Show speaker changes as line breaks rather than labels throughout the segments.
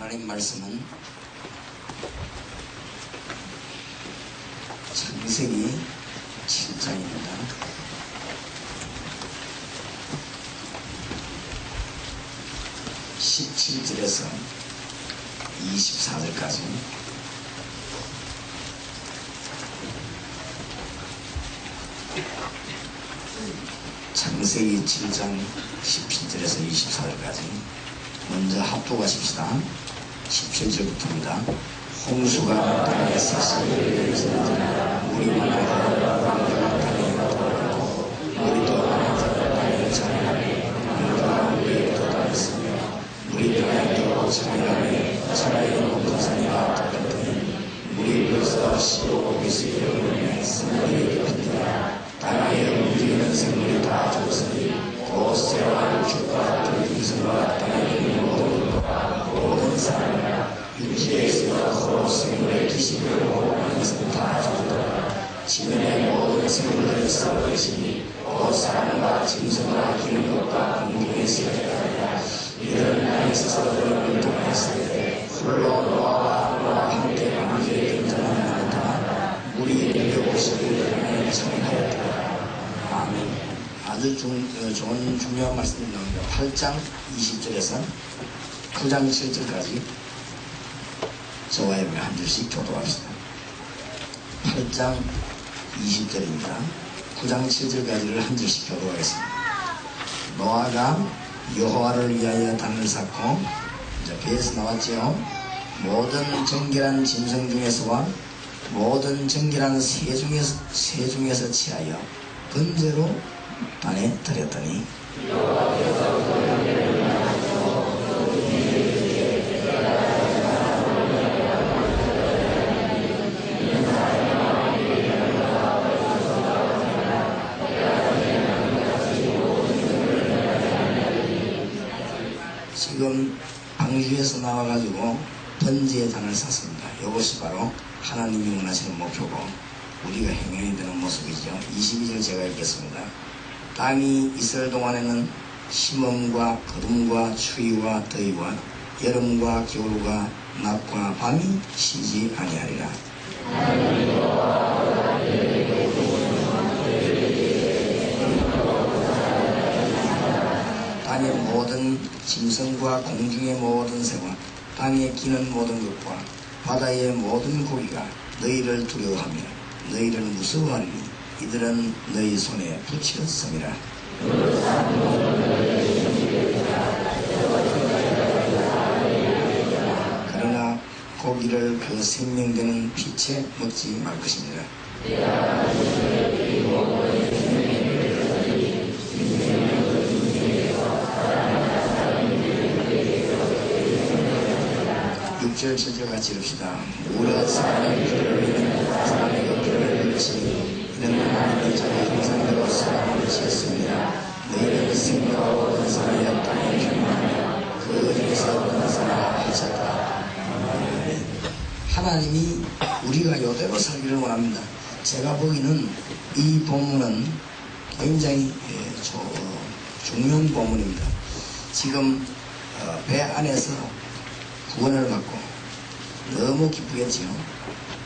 하나님 말씀은 창세기 7장입니다. 17절에서 24절까지 창세기 7장 17절에서 24절까지 먼저 합독하십시다. 17절부터입니다. 홍수가 땅에 싹싹이 지나자 물이 많아서 광주가 땅에 덮어가고 물이 더 많아서 땅에 차례하니 물과 물이 돋아있으며 물이 땅에 더 차례하니 차라리 높은 산이가 덮었더니 물이 벌써 15곳이 여름에 생물이 덮었더라. 땅에 움직이는 생물이 다 죽었으니 곧 새와 육축과 들짐승과 땅에 있는 모든 것과 모든 사람이나 육지에서 서로 생물의 기식을 모으는 것은 다 죽었더라. 지면의 모든 생물들을 썩으시니 곧 사람과 짐승과 기는 것과 공중에 쓰여졌더라. 이들은 땅에서 서로를 동행했을 때 홀로 노아와 함께 방주에 등장하는 않다. 물이 150일 동안에 정하였더라. 아멘. 아주 좋은 중요한 말씀이 나옵니다. 8장 20절에서 9장 7절까지 저와 여러분이 한 줄씩 교도합시다. 8장 20절입니다. 9장 7절까지를 한 줄씩 교도하겠습니다. 노아가 여호와를 위하여 단을 쌓고, 이제 배에서 나왔죠. 모든 정결한 짐승 중에서와 모든 정결한 새 중에서 취하여 번제로 단에 드렸더니 지금 방주에서 나와가지고 번제의 단을 샀습니다. 이것이 바로 하나님이 원하시는 목표고 우리가 행해야 되는 모습이죠. 22절 제가 읽겠습니다. 땅이 있을 동안에는 심음과 거둠과 추위와 더위와 여름과 겨울과 낮과 밤이 쉬지 아니하리라. 땅의 모든 짐승과 공중의 모든 새와 땅에 기는 모든 것과 바다의 모든 고기가 너희를 두려워하며 너희를 무서워하리니 이들은 너희 손에 붙였음이라. 그러나 고기를 그 생명되는 빛에 먹지 말 것입니다. 육절 7절 같이 읽읍시다. 무릇 사람의 피를 흘리는 사람의 피를 흘리시니 이는 하나님이 자기 형상대로 사람을 지었습니다. 너희는 생명하고 어떤 사람이 땅에 평안하며 그 중에서 어떤 사람을 하셨다. 하나님이 우리가 이대로 살기를 원합니다. 제가 보기에는 이 본문은 굉장히 중요한 본문입니다. 지금 배 안에서 구원을 받고 너무 기쁘겠지요.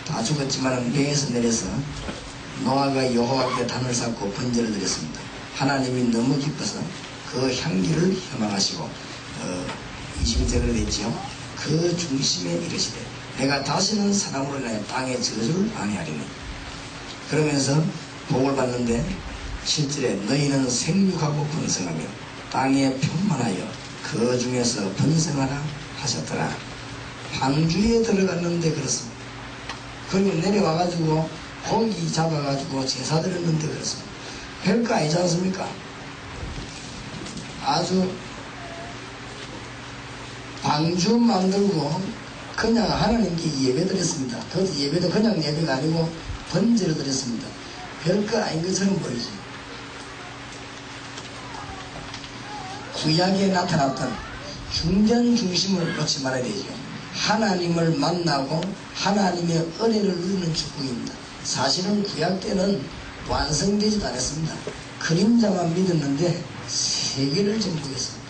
다 죽었지만 배에서 내려서 노아가 여호와께 단을 쌓고 번제를 드렸습니다. 하나님이 너무 기뻐서 그 향기를 희망하시고 20절을 했지요. 그 중심에 이르시되 내가 다시는 사람으로 인하여 땅에 저주를 아니하리니. 그러면서 복을 받는데 실제로 너희는 생육하고 번성하며 땅에 편만하여 그 중에서 번성하라 하셨더라. 방주에 들어갔는데 그렇습니다. 그리고 내려와가지고 고기 잡아가지고 제사 드렸는데 그렇습니다. 별거 아니지 않습니까? 아주 방주 만들고 그냥 하나님께 예배 드렸습니다. 그 예배도 그냥 예배가 아니고 번제를 드렸습니다. 별거 아닌 것처럼 보이죠. 구약에 나타났던 중전 중심을 놓지 말아야 되죠. 하나님을 만나고 하나님의 은혜를 누리는 축복입니다. 사실은 구약 때는 완성되지도 않았습니다. 그림자만 믿었는데 세계를 정복했습니다.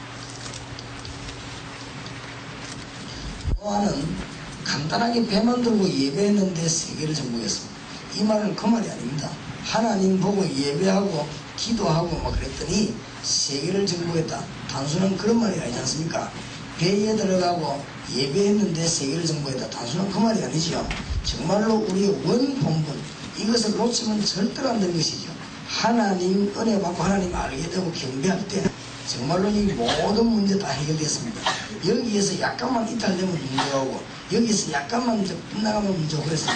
노아는 간단하게 배만 들고 예배했는데 세계를 정복했습니다. 이 말은 그 말이 아닙니다. 하나님 보고 예배하고 기도하고 막 그랬더니 세계를 정복했다. 단순한 그런 말이 아니지 않습니까? 배에 들어가고 예배했는데 세계를 정복했다. 단순한 그 말이 아니지요. 정말로 우리의 원본분, 이것을 놓치면 절대로 안 되는 것이죠. 하나님 은혜 받고 하나님 알게 되고 경배할 때 정말로 이 모든 문제 다 해결됐습니다. 여기에서 약간만 이탈되면 문제가 오고 여기에서 약간만 이제 빗나가면 문제가 그래서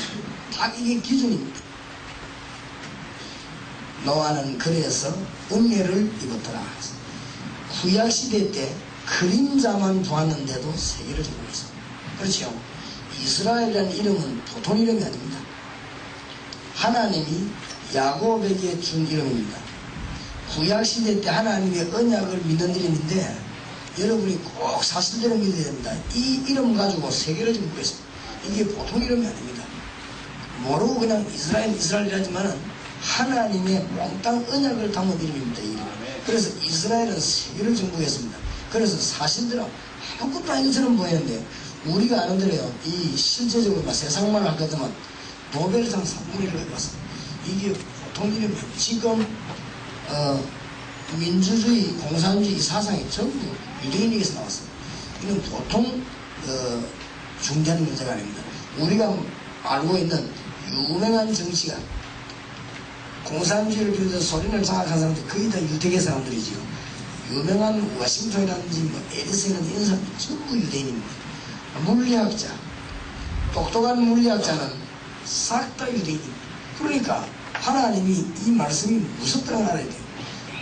딱 이게 기준입니다. 노아는 그래서 은혜를 입었더라. 구약시대 때 그림자만 보았는데도 세계를 정복했습니다. 그렇죠? 이스라엘이라는 이름은 보통 이름이 아닙니다. 하나님이 야곱에게 준 이름입니다. 구약시대 때 하나님의 언약을 믿는 이름인데 여러분이 꼭 사실대로 믿어야 됩니다. 이 이름 가지고 세계를 정복했습니다. 이게 보통 이름이 아닙니다. 모르고 그냥 이스라엘이라지만은 하나님의 몽땅 언약을 담은 이름입니다. 이 이름. 그래서 이스라엘은 세계를 정복했습니다. 그래서 사실대로 아무것도 아닌 것처럼 보이는데 우리가 아는 대로요, 이 실제적으로 세상만 할 것 같으면 노벨상 상품을 받았습니다. 이게 보통 이름이에요. 지금 민주주의, 공산주의 사상이 전부 유대인에게서 나왔습니다. 이건 보통 중대한 문제가 아닙니다. 우리가 알고 있는 유명한 정치가 공산주의를 비롯해서 소련을 장악한 사람들 거의 다 유대계 사람들이지요. 유명한 워싱턴이라든지 에디슨이라든지 이런 사람들 전부 유대인입니다. 물리학자, 똑똑한 물리학자는 싹 다 유대인입니다. 그러니까 하나님이 이 말씀이 무섭다는 걸 알아야 돼요.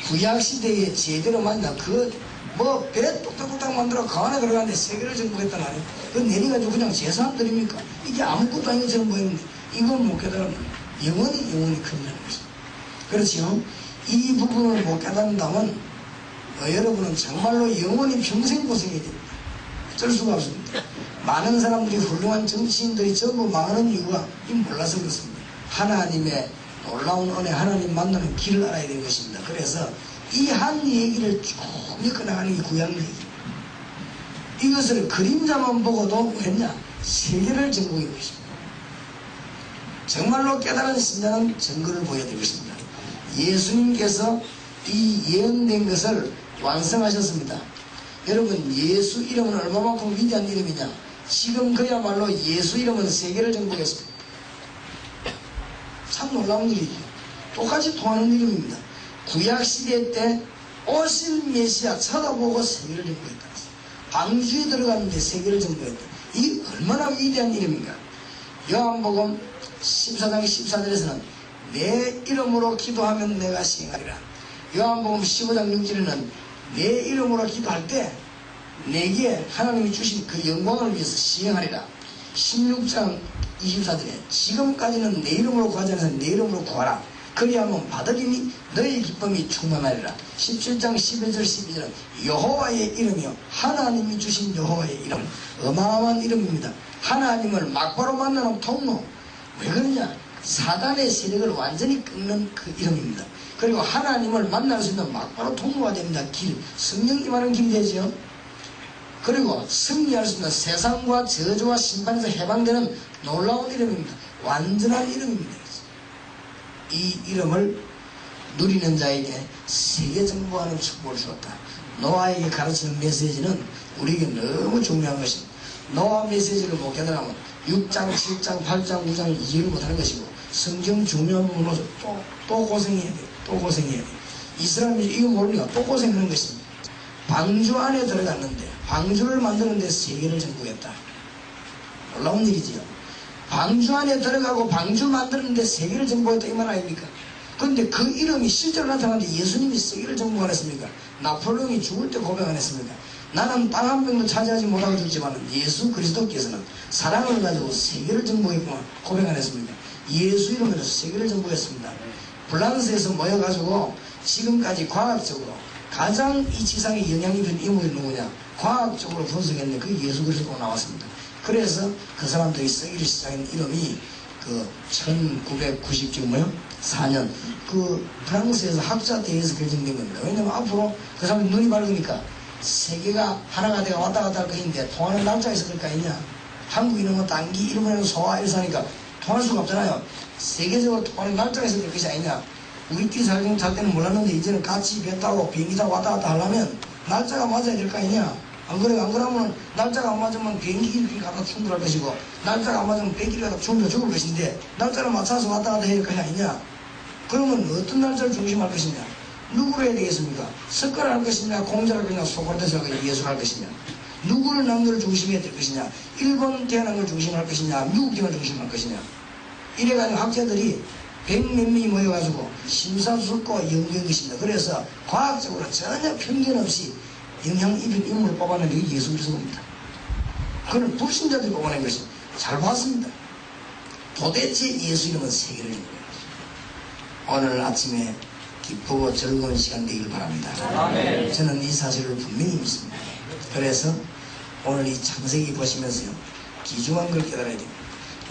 구약시대에 제대로 만나 배 똑딱똑딱 만들어 그 안에 들어가는데 세계를 정복했단 말이에요. 그건 내려가지고 그냥 제사함 드립니까? 이게 아무것도 아닌 것처럼 보이는데 이건 못 깨달으면 영원히 큰다는 것입니다. 그렇지요? 이 부분을 못 깨닫는다면 여러분은 정말로 영원히 평생 고생해야 됩니다. 어쩔 수가 없습니다. 많은 사람들이 훌륭한 정치인들이 전부 망하는 이유가 몰라서 그렇습니다. 하나님의 놀라운 은혜, 하나님 만나는 길을 알아야 되는 것입니다. 그래서 이 한 얘기를 쭉 엮어나가는 게 구약 얘기. 이것을 그림자만 보고도 했냐? 세계를 정복해 것입니다. 정말로 깨달은 신자는 증거를 보여드릴 것입니다. 예수님께서 이 예언된 것을 완성하셨습니다. 여러분, 예수 이름은 얼마만큼 위대한 이름이냐? 지금 그야말로 예수 이름은 세계를 정복했습니다. 참 놀라운 일이죠. 똑같이 통하는 이름입니다. 구약시대 때 오실 메시아 쳐다보고 세계를 정복했다. 방주에 들어갔는데 세계를 정복했다. 이 얼마나 위대한 이름인가? 요한복음 14장 14절에서는 내 이름으로 기도하면 내가 시행하리라. 요한복음 15장 6절에는 내 이름으로 기도할 때 내게 하나님이 주신 그 영광을 위해서 시행하리라. 16장 24절에 지금까지는 내 이름으로 구하지 않아서 내 이름으로 구하라. 그리하면 받으리니 너의 기쁨이 충만하리라. 17장 11절 12절은 여호와의 이름이요, 하나님이 주신 여호와의 이름, 어마어마한 이름입니다. 하나님을 막바로 만나는 통로. 왜 그러냐? 사단의 세력을 완전히 끊는 그 이름입니다. 그리고 하나님을 만날 수 있는 막바로 통로가 됩니다. 길, 성령 임하는 길이 되죠. 그리고 승리할 수 있는 세상과 저주와 심판에서 해방되는 놀라운 이름입니다. 완전한 이름입니다. 이 이름을 누리는 자에게 세계 정복하는 축복을 주었다. 노아에게 가르치는 메시지는 우리에게 너무 중요한 것입니다. 노아 메시지를 못 깨달으면 6장, 7장, 8장, 9장을 이해를 못하는 것이고 성경 중요한 부분으로서 또 고생해야 돼요. 또 고생해야 돼요. 이스라엘이 이거 모르니까 또 고생하는 것입니다. 방주 안에 들어갔는데 방주를 만드는데 세계를 정복했다. 놀라운 일이지요. 방주 안에 들어가고 방주 만드는데 세계를 정복했다 이 말 아닙니까? 그런데 그 이름이 실제로 나타났는데 예수님이 세계를 정복 안 했습니까? 나폴레옹이 죽을 때 고백 안 했습니까? 나는 땅 한 병도 차지하지 못하고 죽지만 예수 그리스도께서는 사랑을 가지고 세계를 정복했구나 고백 안 했습니까? 예수 이름으로 세계를 정복했습니다. 프랑스에서 모여가지고 지금까지 과학적으로 가장 이 지상에 영향이 준 인물이 누구냐? 과학적으로 분석했는데 그게 예수 그리스도가 나왔습니다. 그래서 그 사람들이 쓰기를 시작한 이름이 그 1994년 그 프랑스에서 학자 대회에서 결정된 겁니다. 왜냐면 앞으로 그 사람이 눈이 밝으니까
세계가 하나가 되어 왔다 갔다 할 것인데 통하는 날짜가 있을 거 아니냐. 한국 이름은 단기, 일본은 소화, 일사니까 통할 수가 없잖아요. 세계적으로 통하는 날짜가 있을 것이 아니냐. 우리끼리 살 때는 몰랐는데 이제는 같이 배 타고 비행기 타고 왔다 갔다 하려면 날짜가 맞아야 될 거 아니냐. 안 그래요? 안 그러면 날짜가 안 맞으면 비행기 가다 충돌할 것이고 날짜가 안 맞으면 비행기 가다 충돌해 죽을 것인데 날짜를 맞춰서 왔다 갔다 해야 될 것이 아니냐. 그러면 어떤 날짜를 중심할 것이냐. 누구를 해야 되겠습니까? 석가를 할 것이냐, 공자를 할 것이냐, 소크라테스를 할 것이냐, 예수를 할 것이냐. 누구를 남들을 중심해야 될 것이냐. 일본 태어난 걸 중심할 것이냐, 미국 태어난 걸 중심할 것이냐. 이래가지고 학자들이 100몇 명이 모여가지고 심사숙고 연구한 것입니다. 그래서 과학적으로 전혀 편견 없이 영향 입은 인물을 뽑아낸 게 예수 그리스도입니다. 그는 불신자들이 뽑아낸 것이 잘 봤습니다. 도대체 예수 이름은 세계를 읽는 거예요. 오늘 아침에 기쁘고 즐거운 시간 되길 바랍니다. 아멘. 저는 이 사실을 분명히 믿습니다. 그래서 오늘 이 창세기 보시면서요, 귀중한 걸 깨달아야 됩니다.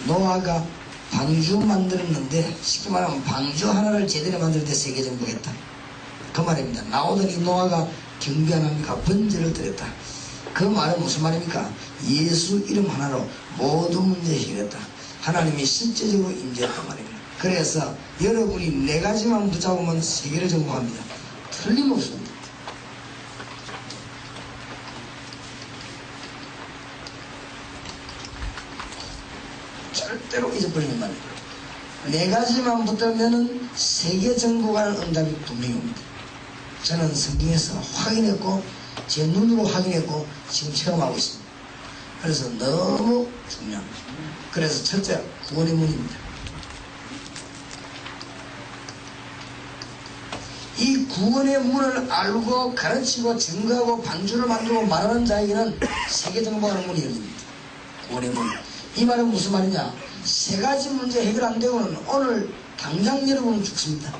노아가 방주 만들었는데 쉽게 말하면 방주 하나를 제대로 만들 때 세계 정복했다. 그 말입니다. 나오더니 노아가 경비 안 합니까? 번제를 드렸다. 그 말은 무슨 말입니까? 예수 이름 하나로 모든 문제 해결했다. 하나님이 실제적으로 임재했단 말입니다. 그래서 여러분이 네 가지만 붙잡으면 세계를 정복합니다. 틀림없습니다. 절대로 잊어버리는 말이에요. 네 가지만 붙들면은 세계 정복하는 응답이 분명히 옵니다. 저는 성경에서 확인했고 제 눈으로 확인했고 지금 체험하고 있습니다. 그래서 너무 중요합니다. 그래서 첫째, 구원의 문입니다. 이 구원의 문을 알고 가르치고 증거하고 방주를 만들고 말하는 자에게는 세계 정복하는 문이 열립니다. 구원의 문. 이 말은 무슨 말이냐? 세 가지 문제 해결 안 되고는 오늘 당장 여러분은 죽습니다.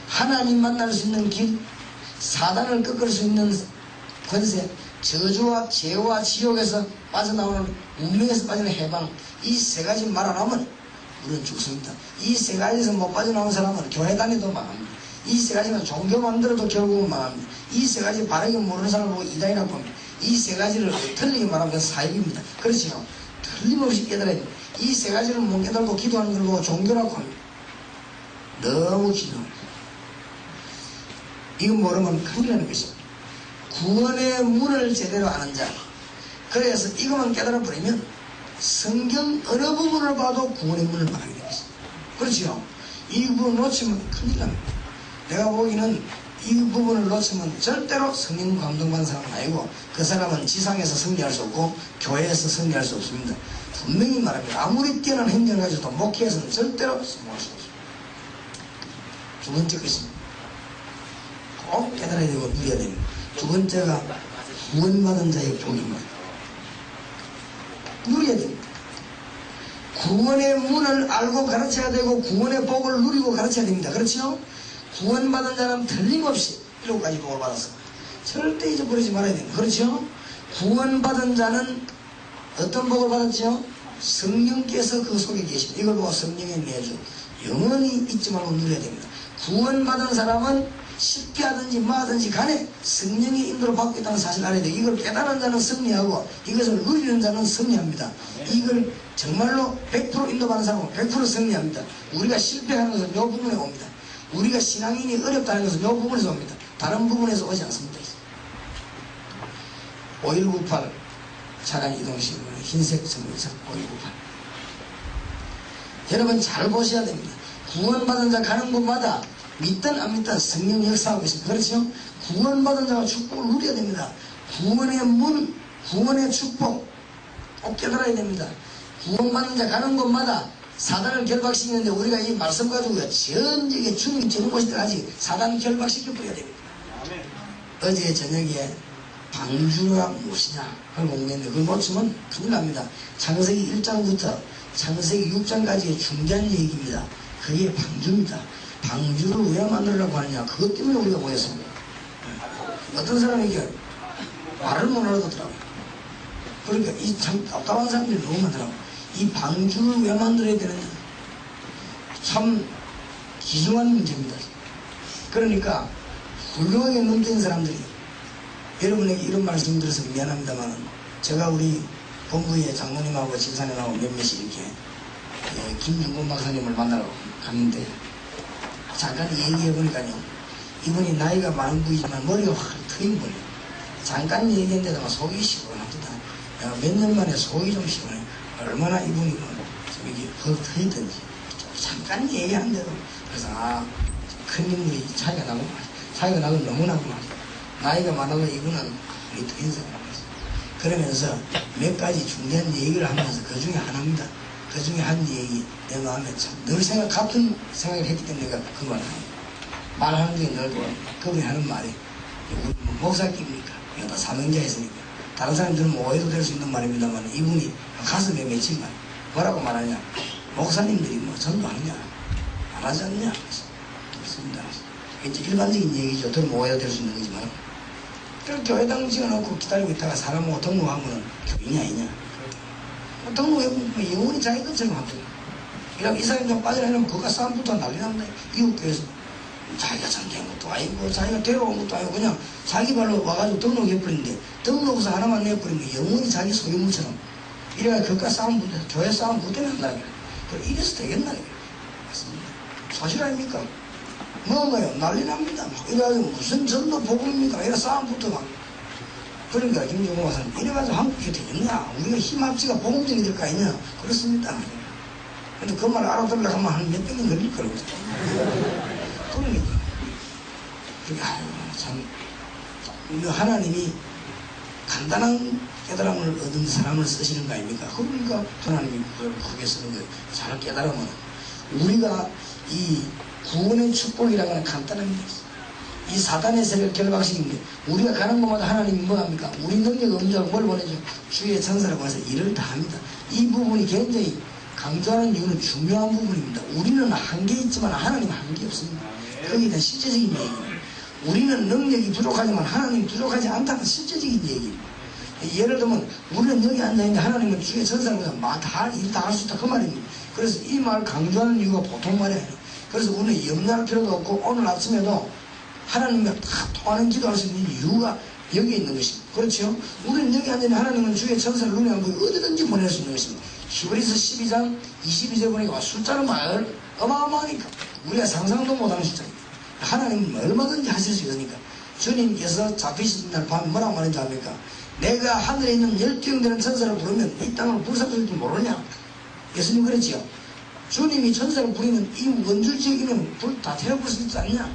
하나님 만날 수 있는 길, 사단을 꺾을 수 있는 권세, 저주와 죄와 지옥에서 빠져나오는 운명에서 빠지는 해방, 이 세 가지 말 안 하면 우리는 죽습니다. 이 세 가지에서 못 빠져나온 사람은 교회 다녀도 망합니다. 이 세 가지는 종교 만들어도 결국은 망합니다. 이 세 가지 바르게 모르는 사람을 보고 이단이라고 봅니다. 이 세 가지를 틀리게 말하면 사입입니다. 그렇지요? 틀림없이 깨달아야 됩니다. 이 세 가지를 못 깨달고 기도하는 걸 보고 종교라고 합니다. 너무 기도합니다. 이건 모르면 큰일 나는 것입니다. 구원의 문을 제대로 아는 자. 그래서 이것만 깨달아버리면 성경 어느 부분을 봐도 구원의 문을 말하게 되겠습니다. 그렇죠? 이 부분을 놓치면 큰일 납니다. 내가 보기에는 이 부분을 놓치면 절대로 성령 감동받는 사람은 아니고 그 사람은 지상에서 승리할 수 없고 교회에서 승리할 수 없습니다. 분명히 말합니다. 아무리 뛰어난 행정을 가지고도 목회에서는 절대로 성공할 수 없습니다. 두 번째 것입니다. 꼭 깨달아야 되고 누려야 됩니다. 두 번째가 구원받은 자의 복입니다. 누려야 됩니다. 구원의 문을 알고 가르쳐야 되고 구원의 복을 누리고 가르쳐야 됩니다. 그렇죠? 구원받은 자는 틀림없이 7가지 복을 받았어. 절대 잊어버리지 말아야 됩니다. 그렇죠? 구원받은 자는 어떤 복을 받았죠? 성령께서 그 속에 계십니다. 이걸 보고 성령의 내주 영원히 잊지 말고 누려야 됩니다. 구원받은 사람은 실패하든지 뭐하든지 간에 성령의 인도를 받고 있다는 사실을 알아야 돼요. 이걸 깨달은 자는 승리하고 이것을 누리는 자는 승리합니다. 이걸 정말로 100% 인도받는 사람은 100% 승리합니다. 우리가 실패하는 것은 이 부분에 옵니다. 우리가 신앙인이 어렵다는 것은 이 부분에서 옵니다. 다른 부분에서 오지 않습니다. 5198 차량 이동식 흰색 정류장 5198 여러분 잘 보셔야 됩니다. 구원받은 자 가는 곳마다 믿든 안 믿든 성령 역사하고 있습니다. 그렇죠? 구원받은 자가 축복을 누려야 됩니다. 구원의 문, 구원의 축복 꼭 깨달아야 됩니다. 구원받은 자 가는 곳마다 사단을 결박시키는데 우리가 이 말씀 가지고요 전역에 주님 저는 곳이들까지 사단을 결박시켜 버려야 됩니다. 어제 저녁에 방주가 무엇이냐 그걸 공부했는데 그걸 놓치면 큰일 납니다. 창세기 1장부터 창세기 6장까지의 중요한 얘기입니다. 그게 방주입니다. 방주를 왜 만들려고 하느냐 그것 때문에 우리가 모였습니다. 어떤 사람에게 말을 못 알아듣더라고요. 그러니까 이 참 답답한 사람들이 너무 많더라고요. 이 방주를 왜 만들어야 되느냐 참 귀중한 문제입니다. 그러니까 훌륭하게 눈뜬 사람들이 여러분에게 이런 말씀 드려서 미안합니다만 제가 우리 본부의 장로님하고 집사님하고 몇몇이 이렇게 김중곤 박사님을 만나러 갔는데 잠깐 얘기해보니까요, 이분이 나이가 많은 분이지만 머리가 확 트인 분이에요. 잠깐 얘기했는데도 막 속이 시원합니다. 내가 몇 년 만에 속이 좀 시원해. 얼마나 이분이 좀 이렇게 퍽 트이든지 잠깐 얘기하는데도. 그래서 큰 인물이 차이가 나고 너무 나고 말이야. 나이가 많아도 이분은 우리 트인 사람이었어. 그러면서 몇 가지 중요한 얘기를 하면서 그 중에 하나입니다. 그 중에 한 얘기 내 마음에 참 늘 같은 생각을 했기 때문에 내가 그 말을 합니다. 말하는 중에 늘 그분이 하는 말이 목사님입니까? 이거 다 사명자였으니까 다른 사람들은 오해도 될 수 있는 말입니다만 이분이 가슴에 맺힌 말 뭐라고 말하냐, 목사님들이 뭐 전도하느냐 안 하지 않냐. 없습니다. 이제 일반적인 얘기죠. 들으면 오해가 될 수 있는 거지만 그 교회당 지어놓고 기다리고 있다가 사람하고 등록하면 교인이 아니냐. 등록해보면 영원히 자기 것처럼 하거든. 이러면 이 사람이 좀 빠져나가면 그가 싸움부터 난리 납니다. 이웃교회에서 자기가 전개한 것도 아니고 자기가 데려온 것도 아니고 그냥 자기 발로 와가지고 등록해버리는데 등록해서 하나만 내버리면 영원히 자기 소유물처럼 이래가 그가 싸움 문제, 교회 싸움 그것 때문에 한다는 거예요. 그래 이래서 되겠나 이거예요. 맞습니다. 사실 아닙니까? 뭐가요? 난리 납니다. 이래가지고 무슨 전도 복음입니까? 이래 싸움부터 막. 그러니까 김종국 박사님 이래가지고 한국이 되겠냐? 우리가 힘 합치가 복음적이 될 거 아니냐? 그렇습니다. 근데 그 말 알아들으려고 하면 한 몇 병이 걸릴 거라고. 그러니까. 그게 참 하나님이 간단한 깨달음을 얻은 사람을 쓰시는 거 아닙니까? 그러니까 하나님이 그걸 크게 쓰는 거예요. 잘 깨달으면 우리가 이 구원의 축복이라고 하는 간단한 게 있어요. 이 사단의 세력을 결박시키는데 우리가 가는 곳마다 하나님이 뭐합니까? 우리 능력 없는 줄 알고 뭘 보내죠? 주의 천사라고 해서 일을 다 합니다. 이 부분이 굉장히 강조하는 이유는 중요한 부분입니다. 우리는 한계 있지만 하나님은 한계 없습니다. 거기에 대한 실제적인 얘기입니다. 우리는 능력이 부족하지만 하나님이 부족하지 않다는 실제적인 얘기입니다. 예를 들면 우리는 여기 앉아있는데 하나님은 주의 천사라고 해서 일 다 할 수 있다 그 말입니다. 그래서 이 말을 강조하는 이유가 보통 말이 아니에요. 그래서 우리는 염려할 필요도 없고 오늘 아침에도 하나님과 다 통하는 기도할 수 있는 이유가 여기에 있는 것입니다. 그렇죠? 우리는 여기 앉아있는 하나님은 주의 천사를 눈에 안 보고 어디든지 보낼 수 있는 것입니다. 히브리서 12장 22절 보니까 숫자는 말 어마어마하니까 우리가 상상도 못하는 숫자입니다. 하나님은 얼마든지 하실 수 있으니까 주님께서 잡히신 날 밤에 뭐라고 말인지 압니까? 내가 하늘에 있는 12형 되는 천사를 부르면 이 땅을 불사줄 줄 모르냐? 예수님 그랬지요. 주님이 천사를 부리면 이 원줄 지역이면 불 다 태워볼 수 있지 않냐?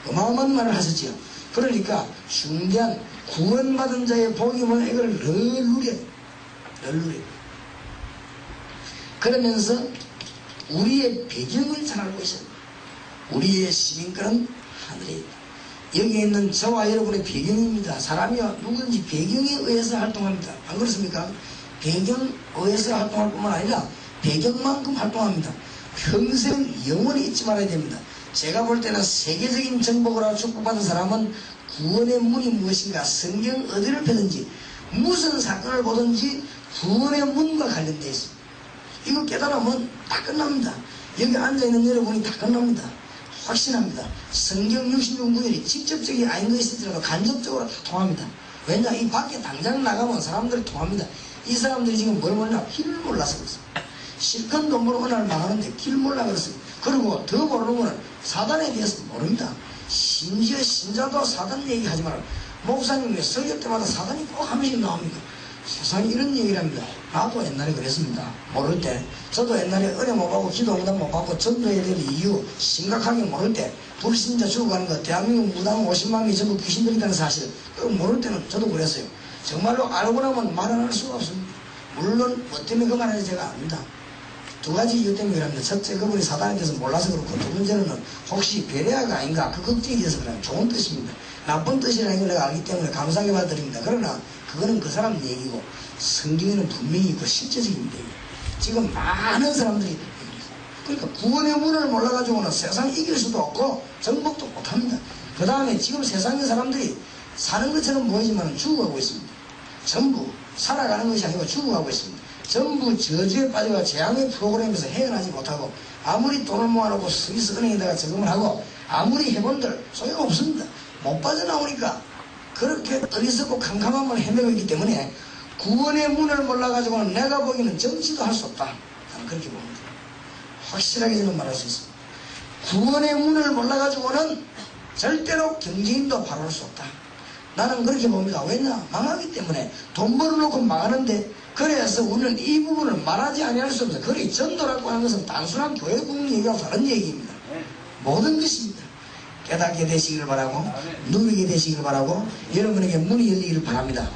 어마어마한 말을 하셨지요. 그러니까 중대한 구원받은 자의 복임을 이걸 늘 누려요. 그러면서 우리의 배경을 잘 알고 있어요. 우리의 시민권은 하늘에 있다. 여기에 있는 저와 여러분의 배경입니다. 사람이요 누구든지 배경에 의해서 활동합니다. 안 그렇습니까? 배경에 의해서 활동할 뿐만 아니라 배경만큼 활동합니다. 평생 영원히 잊지 말아야 됩니다. 제가 볼 때는 세계적인 정복을 하고 축복받은 사람은 구원의 문이 무엇인가, 성경 어디를 펴든지 무슨 사건을 보든지 구원의 문과 관련되어 있습니다. 이거 깨달으면 다 끝납니다. 여기 앉아있는 여러분이 다 끝납니다. 확신합니다. 성경 66구절이 직접적이 아닌 것이 있더라도 간접적으로 다 통합니다. 왜냐? 이 밖에 당장 나가면 사람들이 통합니다. 이 사람들이 지금 뭘 모르냐? 길을 몰라서 그렇습니다. 실컷 돈 벌어 은혜를 망하는데 길 몰라 그렇습니다. 그리고 더 모르는 거는 사단에 대해서 모릅니다. 심지어 신자도 사단 얘기하지 말아요. 목사님 왜 설교 때마다 사단이 꼭 한 번씩 나옵니까? 세상에 이런 얘기를 합니다. 나도 옛날에 그랬습니다. 모를 때. 저도 옛날에 은혜 못 받고 기도 응답 못 받고 전도해야 될 이유 심각하게 모를 때 불신자 죽어가는 거 대한민국 무당 50만 명이 전부 귀신들이라는 사실 그거 모를 때는 저도 그랬어요. 정말로 알고 나면 말 안 할 수가 없습니다. 물론 뭐 때문에 그 말인지 제가 압니다. 두 가지 이유 때문에 그럽니다. 첫째, 그분이 사단에 대해서 몰라서 그렇고, 두 번째는 혹시 배려가 아닌가 그 걱정이 돼서 그래요. 좋은 뜻입니다. 나쁜 뜻이라는 걸 내가 알기 때문에 감사하게 받아들입니다. 그러나 그거는 그 사람 얘기고 성경에는 분명히 있고 실제적인 얘기예요. 지금 많은 사람들이 그러니까 구원의 문을 몰라가지고는 세상 이길 수도 없고 정복도 못합니다. 그 다음에 지금 세상의 사람들이 사는 것처럼 보이지만 죽어가고 있습니다. 전부 살아가는 것이 아니고 죽어가고 있습니다. 전부 저주에 빠져가 재앙의 프로그램에서 헤어나지 못하고 아무리 돈을 모아놓고 스위스 은행에다가 저금을 하고 아무리 해본들 소용없습니다. 못 빠져나오니까 그렇게 어리석고 캄캄함을 헤매고 있기 때문에 구원의 문을 몰라가지고는 내가 보기에는 정치도 할 수 없다. 나는 그렇게 봅니다. 확실하게 저는 말할 수 있습니다. 구원의 문을 몰라가지고는 절대로 경제인도 바라볼 수 없다. 나는 그렇게 봅니다. 왜냐? 망하기 때문에 돈 벌어놓고 망하는데, 그래서 우리는 이 부분을 말하지 아니할 수 없어요. 그래, 전도라고 하는 것은 단순한 교회 부분 얘기하고 다른 얘기입니다. 모든 것입니다. 깨닫게 되시기를 바라고, 누리게 되시기를 바라고, 여러분에게 문이 열리기를 바랍니다.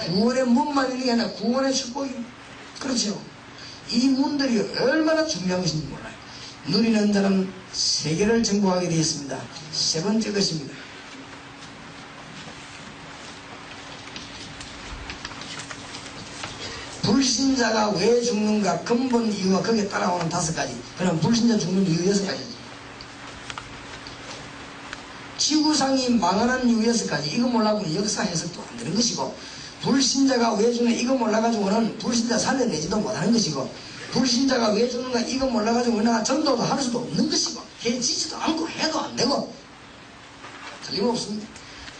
구원의 문만 열리는 게 아니라 구원의 축복입니다. 그렇죠? 이 문들이 얼마나 중요한 것인지 몰라요. 누리는 자는 세계를 정복하게 되어 있습니다. 세 번째 것입니다. 불신자가 왜 죽는가 근본 이유와 거기에 따라오는 5가지. 그럼 불신자 죽는 이유 6가지죠. 지구상이 망하는 이유 6가지. 이거 몰라보면 역사 해석도 안 되는 것이고, 불신자가 왜 죽는 이거 몰라가지고는 불신자 살려내지도 못하는 것이고, 불신자가 왜 죽는가 이거 몰라가지고 우리나라 전도도 할 수도 없는 것이고, 해지지도 않고 해도 안 되고, 틀림없습니다.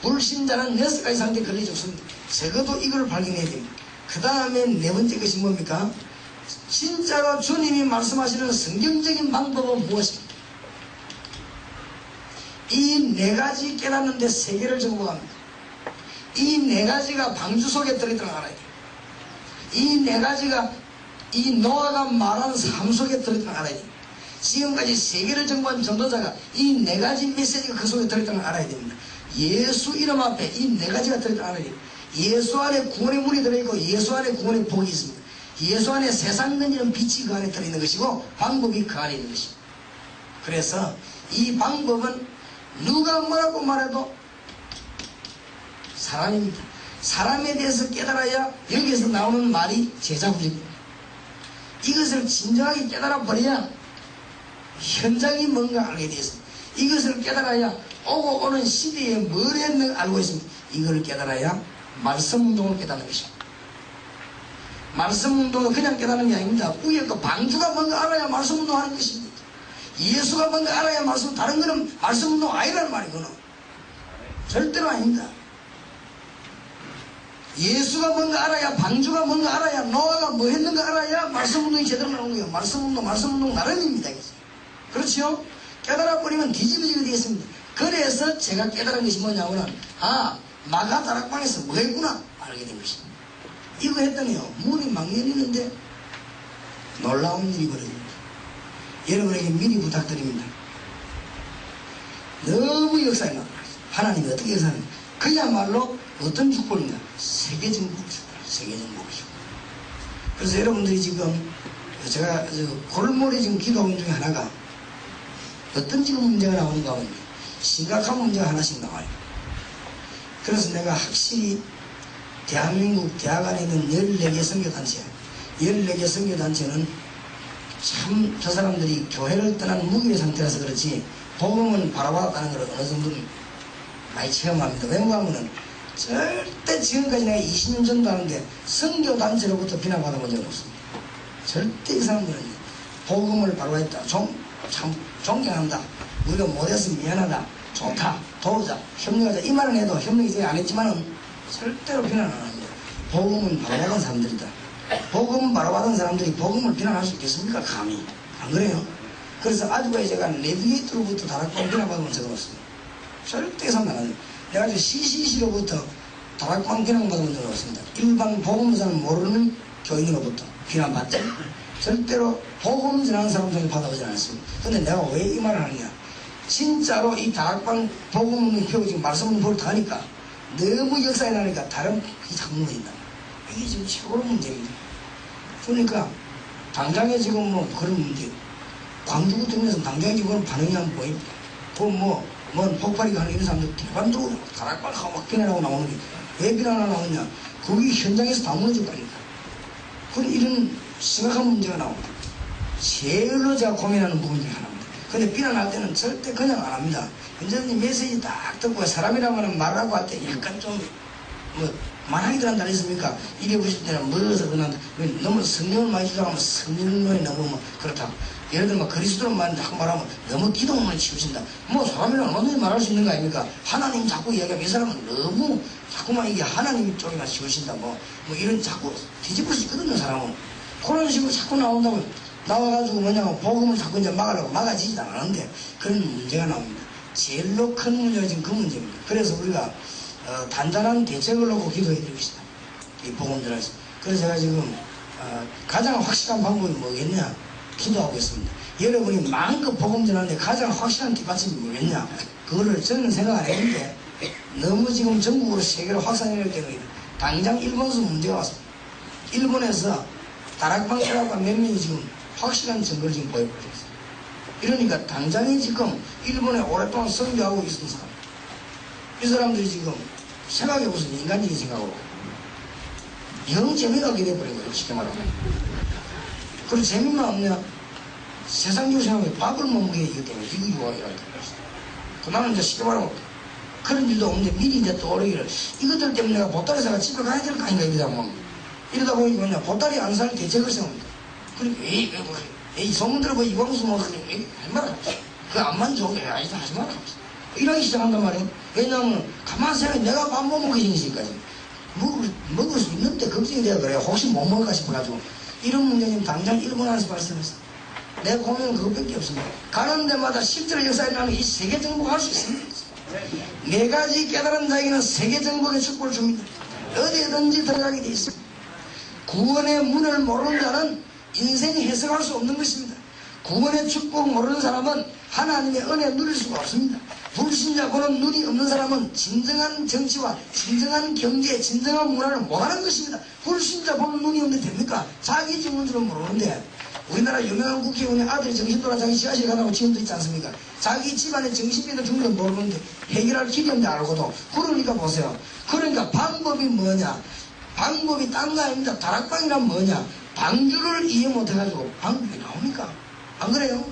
불신자는 6가지 상태에 걸려 죽습니다. 적어도 이걸 발견해야 됩니다. 그 다음에 4번째 것이 뭡니까? 진짜로 주님이 말씀하시는 성경적인 방법은 무엇입니까? 이 4가지 깨닫는데 세계를 정복합니다. 이 4가지가 방주 속에 들어있다는 걸 알아야 돼요. 이 4가지가 이 노아가 말하는 삶 속에 들어있다는 걸 알아야 돼요. 지금까지 세계를 정복한 전도자가 이 4가지 메시지가 그 속에 들어있다는 걸 알아야 됩니다. 예수 이름 앞에 이 4가지가 들어있다는 걸 알아야 돼요. 예수 안에 구원의 문이 들어있고 예수 안에 구원의 복이 있습니다. 예수 안에 세상 건지는 빛이 그 안에 들어있는 것이고 방법이 그 안에 있는 것입니다. 그래서 이 방법은 누가 뭐라고 말해도 사람입니다. 사람에 대해서 깨달아야 여기에서 나오는 말이 제자구입니다. 이것을 진정하게 깨달아 버려야 현장이 뭔가 알게 되었습니다. 이것을 깨달아야 오고 오는 시대에 뭘 했는가 알고 있습니다. 이걸 깨달아야 말씀 운동을 깨닫는 것입니다. 말씀 운동은 그냥 깨닫는 게 아닙니다. 위에 그 방주가 뭔가 알아야 말씀 운동하는 것입니다. 예수가 뭔가 알아야 말씀, 다른 거는 말씀 운동 아니라는 말이구나. 절대로 아닙니다. 예수가 뭔가 알아야, 방주가 뭔가 알아야, 노아가 뭐 했는가 알아야 말씀 운동이 제대로 나오는 거예요. 말씀 운동 나름입니다. 그렇죠? 깨달아 버리면 뒤집어지게 되겠습니다. 그래서 제가 깨달은 것이 뭐냐면은, 마가 다락방에서 뭐 했구나 알게 된 것입니다. 이거 했더니요, 문이 막 열리는데 놀라운 일이 벌어집니다. 여러분에게 미리 부탁드립니다. 너무 역사에 나와요. 하나님이 어떻게 역사하는가? 그야말로 어떤 축복인가? 세계정복이죠. 세계정복이죠. 그래서 여러분들이 지금 제가 골몰이 지금 기도하는 중에 하나가 어떤 지금 문제가 나오는가 하면 심각한 문제가 하나씩 나와요. 그래서 내가 확실히 대한민국 대학 안에 있는 14개 선교단체, 14개 선교단체는 참 저 사람들이 교회를 떠난 무기의 상태라서 그렇지 복음은 바라봤다는 걸 어느 정도는 많이 체험합니다. 왜냐하면 절대 지금까지 내가 20년 전도 하는데 선교단체로부터 비난받아본 적은 없습니다. 절대 이 사람들은 복음을 바라봤다. 참 존경한다. 우리가 못해서 미안하다. 좋다. 도우자. 협력하자. 이 말은 해도 협력이 제가 안 했지만은 절대로 비난 안 합니다. 복음은 바라봤던 사람들이다. 복음 바라봤던 사람들이 복음을 비난할 수 있겠습니까? 감히. 안 그래요? 그래서 아주까지 제가 내비게이터로부터 다락방 비난받은 적은 없습니다. 절대 상관 안 해요. 내가 이제 CCC로부터 다락방 비난받은 적은 없습니다. 일반 복음사는 모르는 교인으로부터 비난받죠. 절대로 복음 전하는 사람 중에 받아보지 않았습니다. 근데 내가 왜 이 말을 하느냐? 진짜로 이 다락방 복음을 펴고 지금 말씀을 보고 하니까 너무 역사에 나니까 다른 이 작품이 있다. 이게 지금 최고로 문제입니다. 그러니까 당장에 지금 뭐 그런 문제, 광주구 등에서 당장에 지금 반응이 안 보입니다. 뭐 폭발이 가는 이런 사람들 대반도 다락방 하고 막 비난하고 나오는 게 왜 비난하고 나오냐? 거기 현장에서 다 무너져 버리니까. 그런 이런 심각한 문제가 나옵니다. 제일로 제가 고민하는 부분 중에 하나입니다. 근데 비난할 때는 절대 그냥 안 합니다. 현재님 메시지 딱 듣고 사람이라면 말하고 할 때 약간 좀 만하기들 한다 했습니까? 이래 보실 때는 뭐서 그냥 너무 성령을 많이 주장하면 성령론이 너무 뭐 그렇다. 예를 들면 그리스도로만 자꾸 말하면 너무 기독론을 치우친다. 뭐 사람이랑 얼마든지 말할 수 있는 거 아닙니까? 하나님 자꾸 이야기하면 이 사람은 너무 자꾸만 이게 하나님 쪽에만 치우친다. 뭐 이런 자꾸 뒤집을 수 있거든요, 사람은. 그런 식으로 자꾸 나온다고 나와가지고 뭐냐면 복음을 자꾸 이제 막으려고 막아지지도 않았는데 그런 문제가 나옵니다. 제일로 큰 문제가 지금 그 문제입니다. 그래서 우리가 단단한 대책을 놓고 기도해 드립시다. 이 복음 전에서. 그래서 제가 지금 가장 확실한 방법이 뭐겠냐? 기도하고 있습니다. 여러분이 마음껏 복음 전하는데 가장 확실한 뒷받침이 뭐겠냐? 그거를 저는 생각 안 했는데 너무 지금 전국으로 세계로 확산될 때는 당장 일본에서 문제가 왔습니다. 일본에서 다락방 철학과 몇 명이 지금 확실한 증거를 지금 보여버리고 있어요. 이러니까 당장에 지금 일본에 오랫동안 선교하고 있었던 사람, 이 사람들이 지금 생각해보세요. 인간적인 생각으로 영 재미가 없게 돼버린 거예요. 쉽게 말하면. 그리고 재미만 없냐? 세상적으로 생각해 밥을 못 먹게 이것 때문에 이거 유학이라고 했어요. 나는 이제 쉽게 말하면 그런 일도 없는데 미리 이제 떠오르기를 이것들 때문에 내가 보따리사가 집에 가야 될 거 아닌가 이러다 보니까 뭐냐 보따리 안 살 대책을 세웁니다. 그러니까 이 소문 들어보니 이광수 뭐 하지 마라. 그 암만 좋은 게 아니다 하지 마라. 이러기 시작한단 말이에요. 왜냐하면 가만히 생각해 내가 밥 못 먹게 생기니까 먹을 수 있는데 걱정이 돼야 그래요. 혹시 못 먹을까 싶어가지고 이런 문제는 당장 일본 안에서 발생했어. 내 고민은 그것밖에 없습니다. 가는 데마다 실제로 역사에 나는 이 세계 정복할 수 있습니다. 네 가지 깨달은 자에게는 세계 정복의 축복을 줍니다. 어디든지 들어가게 돼 있습니다. 구원의 문을 모르는 자는 인생이 해석할 수 없는 것입니다. 구원의 축복을 모르는 사람은 하나님의 은혜 누릴 수가 없습니다. 불신자 보는 눈이 없는 사람은 진정한 정치와 진정한 경제, 진정한 문화를 못하는 것입니다. 불신자 보는 눈이 없는데 됩니까? 자기 죽는 줄은 모르는데 우리나라 유명한 국회의원의 아들이 정신돌아 자기 지하실 가다고 지금도 있지 않습니까? 자기 집안에 정신병도 죽는 줄 모르는데 해결할 길이 없는데 알고도 그러니까 보세요. 그러니까 방법이 뭐냐? 방법이 딴 거 아닙니다. 다락방이란 뭐냐? 방주를 이해 못해가지고 방법이 나옵니까? 안 그래요?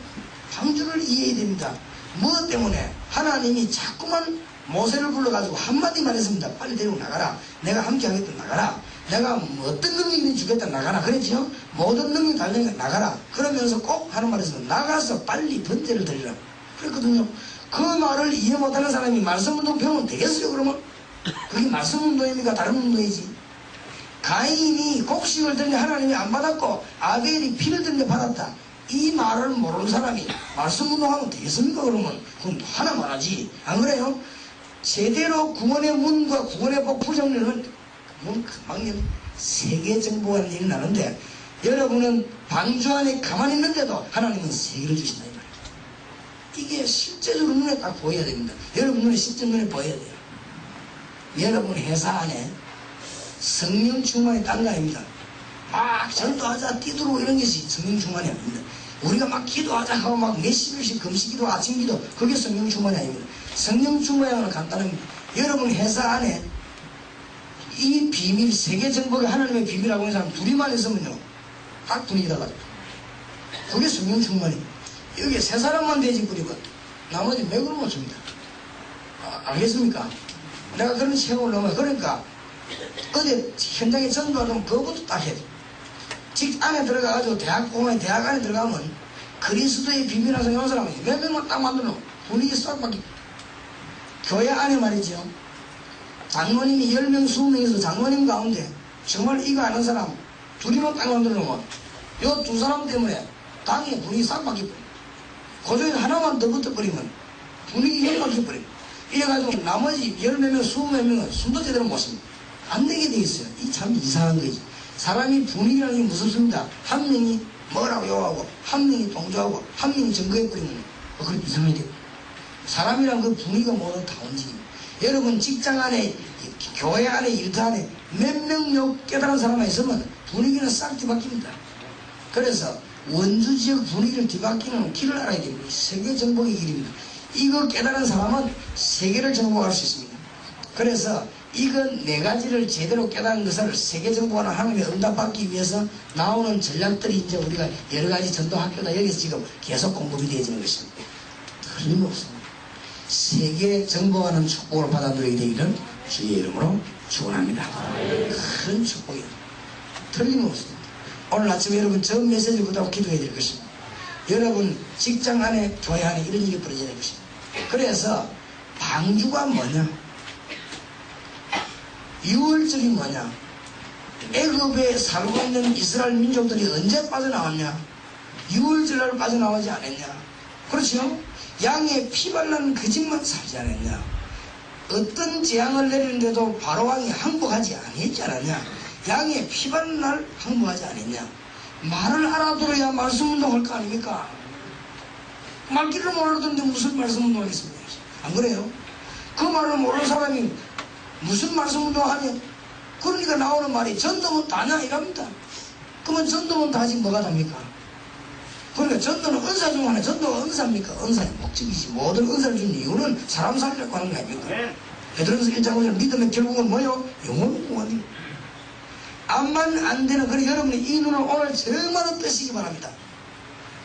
방주를 이해해야 됩니다. 뭐 때문에? 하나님이 자꾸만 모세를 불러가지고 한마디만 했습니다. 빨리 데리고 나가라. 내가 함께 하겠다 나가라. 내가 어떤 능력이든 주겠다 나가라. 그랬지요? 모든 능력이 달리니까 나가라. 그러면서 꼭 하는 말이 있습니다. 나가서 빨리 번제를 드리라. 그랬거든요. 그 말을 이해 못하는 사람이 말씀운동 배우면 되겠어요 그러면? 그게 말씀운동입니까? 다른 운동이지. 가인이 곡식을 드는데 하나님이 안 받았고 아벨이 피를 드는데 받았다. 이 말을 모르는 사람이 말씀 운동하면 되겠습니까 그러면? 그럼 하나만 하지. 안 그래요? 제대로 구원의 문과 구원의 복 부정리는 금방 세계 정복하는 일이 나는데 여러분은 방주 안에 가만히 있는데도 하나님은 세계를 주신다 이 말이에요. 이게 실제적으로 눈에 딱 보여야 됩니다. 여러분 눈에 실제 눈에 보여야 돼요. 여러분 회사 안에 성령 충만이 딴 거 아닙니다. 막 전도하자 뛰들고 이런 것이 성령 충만이 아닙니다. 우리가 막 기도하자 하고 막 몇십일씩 금식기도 아침기도 그게 성령 충만이 아닙니다. 성령 충만은 간단합니다. 여러분 회사 안에 이 비밀 세계 정복의 하나님의 비밀이라고 하는 사람 둘이만 있으면요 딱 분위기 달라져요. 그게 성령 충만입니다. 여기 세 사람만 돼지 뿌리고 나머지 맥을 못 줍니다. 알겠습니까? 내가 그런 체험을 넘어요. 그러니까 어디 현장에 전도하면 그것부터 딱 해야 돼. 직 안에 들어가가지고 대학 안에 들어가면 그리스도의 비밀한 성령 사람이 몇 명만 딱 만들어 분위기 싹 바뀌고 교회 안에 말이죠. 장로님이 10명, 20명에서 장로님 가운데 정말 이거 아는 사람 둘이만 딱 만들어 놓으면 요 두 사람 때문에 당의 분위기 싹 바뀌고 그중에 하나만 더 붙어버리면 분위기 형 바뀌어버리고 이래가지고 나머지 10몇 명, 20몇 명은 숨도 제대로 못 씁니다. 안 되게 돼 있어요. 이 참 이상한 거지. 사람이 분위기라는 게 무섭습니다. 한 명이 뭐라고 욕하고 한 명이 동조하고 한 명이 증거해버리면 그렇게 이상하게 돼요. 사람이란 그 분위기가 모두 다 움직입니다. 여러분 직장 안에 교회 안에 일터 안에 몇 명 깨달은 사람이 있으면 분위기는 싹 뒤바뀝니다. 그래서 원주 지역 분위기를 뒤바뀌는 길을 알아야 됩니다. 세계 정복의 길입니다. 이거 깨달은 사람은 세계를 정복할 수 있습니다. 그래서 이건 네 가지를 제대로 깨닫는 것을 세계 정복하는 하나님의 응답받기 위해서 나오는 전략들이 이제 우리가 여러 가지 전도 학교다 여기서 지금 계속 공급이 되어지는 것입니다. 틀림없습니다. 세계 정복하는 축복을 받아 누리게 되기를 주의 이름으로
축원합니다.
큰 축복이에요. 틀림없습니다. 오늘 아침에 여러분 저 메시지를 보다고 기도해야 될 것입니다. 여러분 직장 안에 교회 안에 이런 일이 벌어져야 될 것입니다. 그래서 방주가 뭐냐? 유월절이 뭐냐? 애굽에 살고 있는 이스라엘 민족들이 언제 빠져나왔냐? 유월절날 빠져나오지 않았냐? 그렇죠? 양의 피 발라는 그 집만 살지 않았냐? 어떤 재앙을 내리는데도 바로왕이 항복하지 아니했지 않았냐? 양의 피 바른 날 항복하지 않았냐? 말을 알아들어야 말씀 운동할 거 아닙니까? 말귀를 못 알아듣는데 무슨 말씀 운동하겠습니까? 안 그래요? 그 말을 모르는 사람이 무슨 말씀 운동하냐? 그러니까 나오는 말이 전도면 다냐 이랍니다. 그러면 전도면 다지 뭐가 답니까? 그러니까 전도는 은사 중 하나, 전도가 은사입니까? 은사의 목적이지. 모든 은사를 준 이유는 사람 살리려고 하는 거 아닙니까? 베드로전서 1장 5절 믿음의 결국은 뭐요? 영혼의 구원이요. 암만 안 되는, 그래 여러분이 이 눈을 오늘 정말로 뜨시기 바랍니다.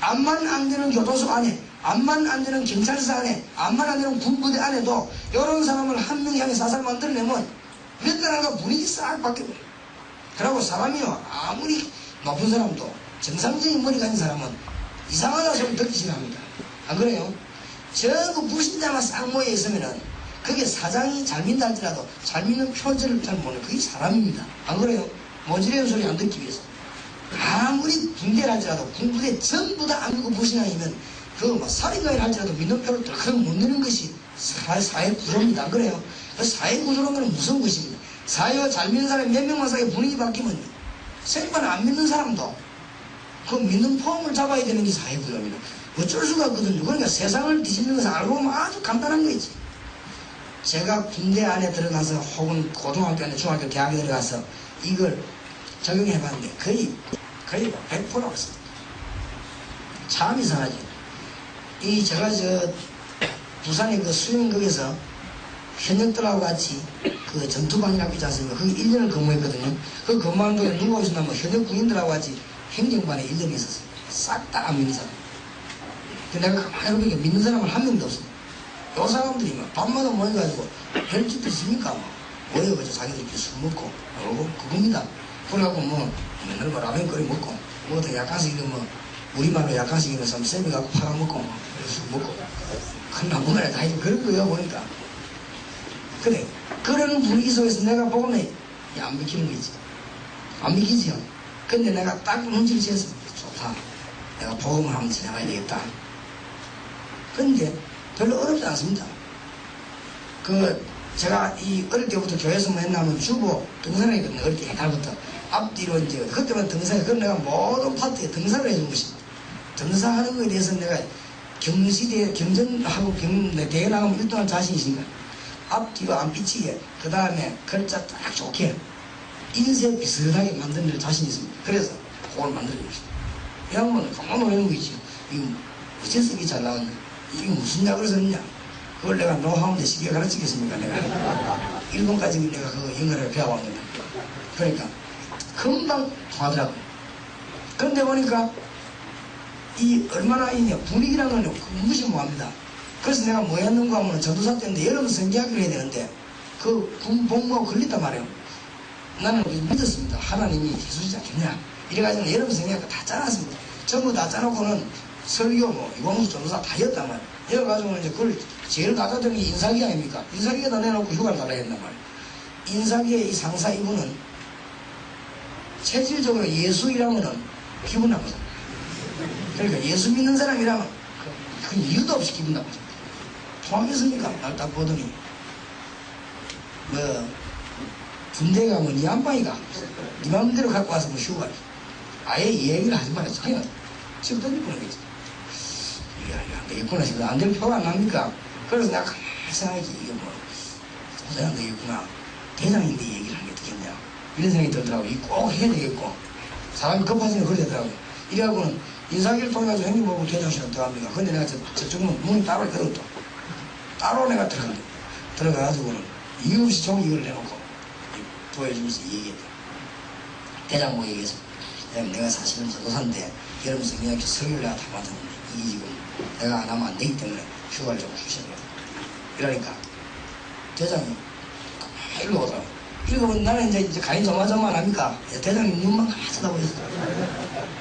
암만 안 되는 교도소 안에, 암만 안 되는 경찰서 안에, 암만 안 되는 군부대 안에도 이런 사람을 한 명 향해 사살 만들어내면 몇 달인가 분위기 싹 바뀌어요. 그리고 사람이요, 아무리 높은 사람도 정상적인 머리 가진 사람은 이상하다 소리 듣기 싫어합니다. 안 그래요? 저그 불신자만 싹 모여 있으면은 그게 사장이 잘 믿다 할지라도 잘 믿는 표절을 잘 모르는 그게 사람입니다. 안 그래요? 모지레는 소리 안 듣기 위해서. 아무리 군대를 할지라도 군부대 전부 다 안 믿고 불신앙이면 그 뭐 살인가를 할지라도 믿는 표를 덜컥 못 내는 것이 사회 구조입니다. 안 그래요? 그 사회 구조라는 건 무서운 것입니다. 사회와 잘 믿는 사람이 몇 명만 사이에 분위기 바뀌면 생판 안 믿는 사람도 그 믿는 폼을 잡아야 되는 게 사회 구조입니다. 어쩔 수가 없거든요. 그러니까 세상을 뒤집는 것을 알고 보면 아주 간단한 거지. 제가 군대 안에 들어가서 혹은 고등학교 안에 중학교 대학에 들어가서 이걸 적용해 봤는데 거의 100%라고 했습니다. 참 이상하지. 제가 부산의 그 수영극에서 현역들하고 같이 그 전투반이라고 있지 않습니까? 거기 1년을 근무했거든요. 그 근무하는 동안 누가 있었냐면 현역 군인들하고 같이 행정반에 1년이 있었어요. 싹 다 안 믿는 사람. 근데 내가 가만히 보니까 믿는 사람은 한 명도 없어요. 요 사람들이 막 밤마다 모여가지고 별짓도 있습니까? 뭐 모여가지고 자기들끼리 술 먹고 그러고 그겁니다. 그래갖고 뭐 맨날 뭐 라면 끓여 먹고 뭐더 약간씩 이런 뭐 우리말로 약간씩 이런 사람 쌤이 갖고 팔아먹고 뭐 술 먹고 큰 나무만에 다 이제 그런 거예요 보니까. 그래 그런 분위기 속에서 내가 보면 안 믿기는 거지. 안 믿기지요. 근데 내가 딱 눈치를 채었습니다. 좋다. 내가 복음을 한번 전해가야 되겠다. 근데 별로 어렵지 않습니다. 제가 어릴 때부터 교회에서 뭐 했냐면 주보 등산을 했거든요. 어릴 때 옛날부터. 앞뒤로 이제, 그때만 등산해. 그럼 내가 모든 파트에 등산을 해준 것입니다. 등산하는 거에 대해서 내가 경시대, 경전하고 대회 나가면 1등할 자신이 있으니까. 앞뒤로 안 삐치게, 그 다음에 글자 딱 좋게, 인쇄 비슷하게 만드는 자신이 있습니다. 그래서 그걸 만들어줬습니다. 이 양반은 가만 놀라는 거 있지. 이거 어째서 이게 잘 나왔냐? 이게 무슨 약을 썼냐? 그걸 내가 노하우인데 쉽게 가르치겠습니까? 내가 일본까지 내가 그 영어를 배워왔는데. 그러니까 금방 통하더라고요. 그런데 보니까 얼마나 있냐 분위기라는 건 무시 못합니다. 그래서 내가 뭐 했는가 하면 전도사 때인데 여러분 성기학을 해야 되는데 그 군복무하고 걸렸단 말이에요. 나는 믿었습니다. 하나님이 해주지 않겠냐. 이래가지고 여러분 성기학 다 짜놨습니다. 전부 다 짜놓고는 설교 뭐 이광수 전도사 다 했단 말이에요. 이래가지고 이제 그걸 제일 가져다는 게 인사기 아닙니까? 인사기에다 내놓고 휴가를 달라 했단 말이에요. 인사기의 이 상사 이분은 체질적으로 예수이라면은 기분 나쁘죠. 그러니까 예수 믿는 사람이라면 그 이유도 없이 기분 나쁘죠. 통하겠습니까? 날 딱 보더니 뭐 군대 가면 니 안방이가 니 마음대로 갖고 와서 뭐 휴가를 아예 얘기를 하지 말아요. 자기가 지금 던져보는 거지. 이게 안 되겠구나 싶어서 안 되면 표가 안 납니까? 그래서 내가 가만히 생각하지 이게 뭐 도저히 안 되겠구나. 대장인데 얘기를 하는 게 어떻겠냐 이런 생각이 들더라고요. 이거 꼭 해야 되겠고 사람이 급하지는 그래야 되더라고요. 이래갖고는 인사기를 통해가지고 행정보고 대장실에 들어갑니다. 근데 내가 저쪽은 문이 따로 있거든 또. 따로 내가 들어가가지고는 이유 없이 종이를 내놓고 보여주면서 얘기했다. 대장보 얘기해서 내가 사실은 전도사인데 여러분 성경학교 설교를 내가 다 맡았는데 이게 지금 내가 안 하면 안 되기 때문에 휴가를 좀 주셔야 돼요. 이러니까 대장이 일로 오더라고. 그리고 나는 이제 간이 조마조마하니까 대장님 눈만 가만히 쳐다보였어.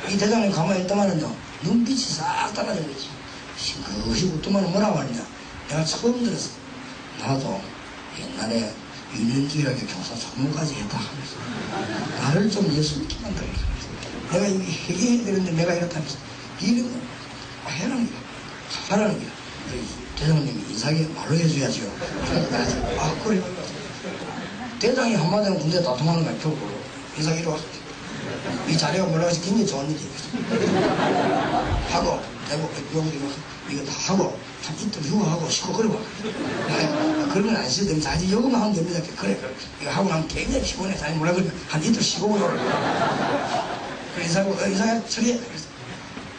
이 대장님 가만히 있다마는요, 눈빛이 싹 달라진 거지. 싱긋시고 또만은 뭐라고 하느냐. 내가 처음 들었어. 나도 옛날에 유년기라게 교사 전문까지 했다 하면서 나를 좀 예수 믿게 만들어. 내가 이게 해결해야 되는데 내가 이렇다면서 이런 거 해라는 거야. 하라는 거야. 대장님이 인사하게 말로 해줘야죠. 아, 그래. 대장이 한마디면 군대 다 통하는 거야, 표고로. 인사하기로 와. 이 자리가 뭐라고 해서 굉장히 좋은 일이 하고, 내가 이거 다 하고, 참 이틀 휴가하고 쉬고 그러고. 그런 건 안 쉬어도 됩니다. 아직 요거만 하면 됩니다. 그래. 이거 하고 나면 굉장히 피곤해. 잘 몰라. 그러면 한 이틀 쉬고 오라. 그래, 인사하고, 인사가 처리해.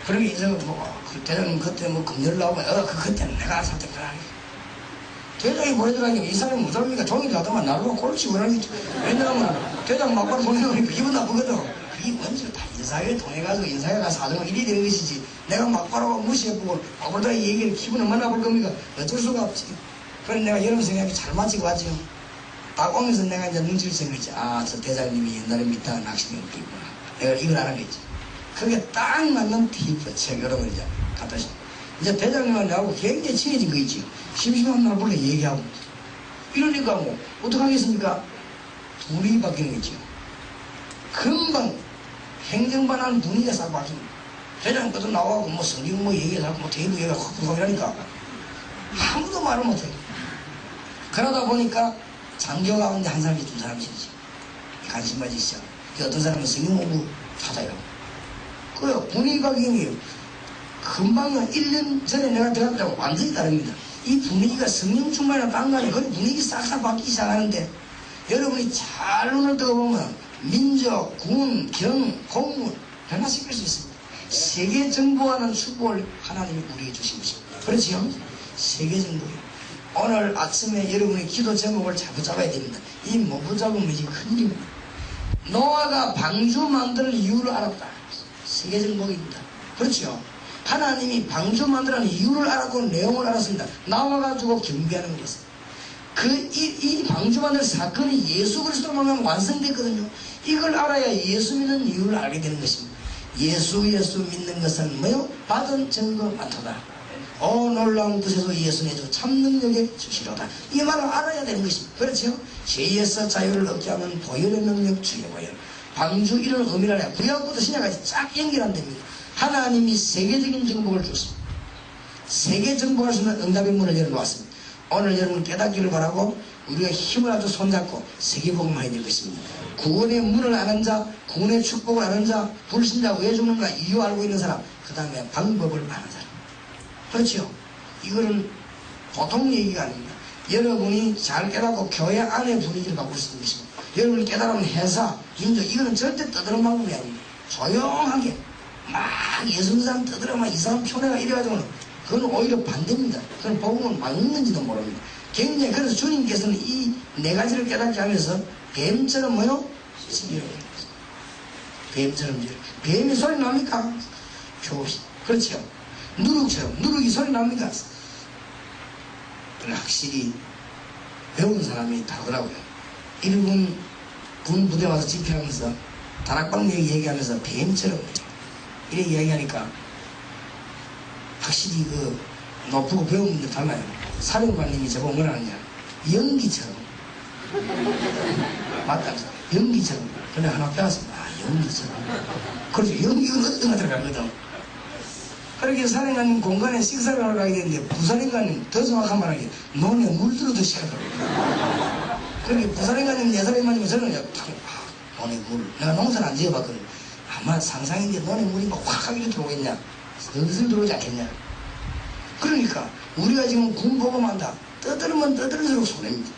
그러게 인사가 뭐, 그 대장님 그때 뭐 금요일 나오면, 그때는 내가 살 때 그러네. 대장이 보내주라니까 이 사람이 무섭니까? 종일 가다만 나로 꼴찌 그러니까. 왜냐하면 대장 막바로 보내놓으니까 기분 나쁘거든. 그게 먼저 다 인사에 통해가지고 인사에 가서 사정을 이리 되는 것이지. 내가 막바로 무시해보고 막바로 이 얘기를 기분을 만나볼 겁니까? 어쩔 수가 없지. 그래 내가 여러분 생각이 잘 맞지고 왔죠. 딱 오면서 내가 이제 눈치를 챈 거지. 아, 저 대장님이 옛날에 밑에 낚시는 웃기구나. 내가 이걸 알아냈지. 그게 딱 맞는 팁을 책 여러 번 이제 갖다 줘. 이제 대장님하고 나하고 굉장히 친해진 거 있지. 심심한 날 몰래 얘기하고. 이러니까 뭐, 어떡하겠습니까? 분위기 바뀌는 거죠. 금방 행정반하는 분위기가 싹 바뀝니다. 대장님 것도 나와고 뭐 성경 뭐 얘기하고 뭐 대부 얘기가 확 이러니까 아무도 말을 못해요. 그러다 보니까 장교 가운데 한 사람이 두 사람씩이지. 관심 가지시죠. 어떤 사람은 성경 공부 하자 이러고. 그래요. 분위기가 바뀌는 금방 1년 전에 내가 들어갈 때하고 완전히 다릅니다. 이 분위기가 성령 충만이나 딴거아니에요. 그 분위기 싹싹 바뀌기 시작하는데 여러분이 잘 눈을 떠보면 민족, 군, 경, 공문 변화시킬 수 있습니다. 세계 정복하는 축복을 하나님이 우리에게 주신 것입니다. 그렇지요? 세계 정복이요. 오늘 아침에 여러분의 기도 제목을 잘 붙잡아야 됩니다. 이 못 붙잡으면 이제 큰일입니다. 노아가 방주 만드는 이유를 알았다. 세계 정복입니다. 그렇죠? 하나님이 방주 만들라는 이유를 알았고 내용을 알았습니다. 나와가지고 경비하는 것은 이 방주 만들 사건이 예수 그리스도만 완성됐거든요. 이걸 알아야 예수 믿는 이유를 알게 되는 것입니다. 예수 믿는 것은 뭐요? 받은 증거 많도다. 놀라운 곳에서 예수 내주 참 능력에 주시로다. 이 말을 알아야 되는 것입니다. 그렇죠? 죄에서 자유를 얻게 하면 보혈의 능력 주의 보혈. 방주 이런 의미를 알아야 구약부터 신약까지 쫙 연결한답니다. 하나님이 세계적인 정복을 줬습니다. 세계 정복할 수 있는 응답의 문을 열어놓았습니다. 오늘 여러분 깨닫기를 바라고 우리가 힘을 아주 손잡고 세계복음을 해야 될 것입니다. 구원의 문을 아는 자, 구원의 축복을 아는 자, 불신자 왜 죽는가 이유 알고 있는 사람, 그 다음에 방법을 아는 사람. 그렇죠? 이거는 보통 얘기가 아닙니다. 여러분이 잘 깨닫고 교회 안의 분위기를 바꿀 수 있는 것입니다. 여러분이 깨달으면 회사, 민족, 이거는 절대 떠드는 방법이 아닙니다. 조용하게 막 예수 믿는 사람 떠들어만 이 사람 표내가 이래가지고는 그건 오히려 반대입니다. 그건 복음을 막는지도 모릅니다. 굉장히 그래서 주님께서는 이 네 가지를 깨닫게 하면서 뱀처럼 뭐요? 지기를 뱀처럼 지기를. 뱀이 소리 납니까? 교시. 그렇죠. 누룩처럼 누룩이 소리 납니까? 확실히 배운 사람이 다르더라고요. 일본 군 부대 와서 집회하면서 다락방 얘기하면서 뱀처럼 이렇게 이야기하니까 확실히 그 높고 배운 분들 달라요. 사령관님이 저보고 뭐라 하느냐, 연기처럼 맞다. 연기처럼. 그래 하나 배웠습니다. 아, 연기처럼. 그래서 연기는 어디가 들어가거든. 그렇게 사령관님 공간에 식사를 하러 가게 되는데 부사령관님 더 정확한 말하기 논에 물 들어듯이 하더라고요. 그렇게 부사령관님 4살이 맞으면 저는 논에 물. 내가 농사를 안 지어봤거든. 아마 상상인데 논에 물이 막 확 하게 들어오겠냐, 슬슬 들어오지 않겠냐. 그러니까 우리가 지금 군복음한다. 떠들면 떠들수록 손해입니다.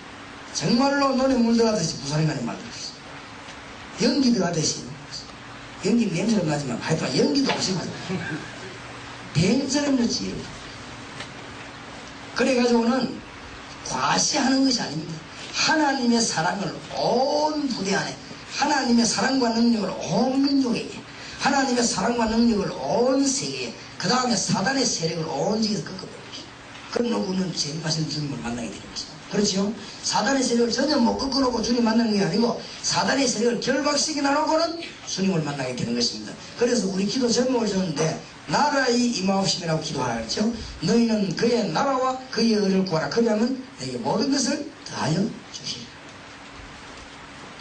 정말로 논에 물 들어가듯이 부사령관님 말들었어. 연기 들어가듯이. 연기 냄새는 나지만 하여튼 연기도 없이 맞아. 뱀처럼 넣지. 그래가지고는 과시하는 것이 아닙니다. 하나님의 사랑을 온 부대 안에, 하나님의 사랑과 능력을 온 민족에게, 하나님의 사랑과 능력을 온 세계에, 그 다음에 사단의 세력을 온 지에서 꺾어버립니다. 그러고는 제일 맛있는 주님을 만나게 되는 것입니다. 그렇죠? 사단의 세력을 전혀 못 꺾어놓고 주님 만나는 게 아니고 사단의 세력을 결박시켜 놓고는 주님을 만나게 되는 것입니다. 그래서 우리 기도 제목을 줬는데 나라의 임하옵심이라고 기도하라 그랬죠? 너희는 그의 나라와 그의 의를 구하라. 그리하면 내게 모든 것을 더하여 주시리라.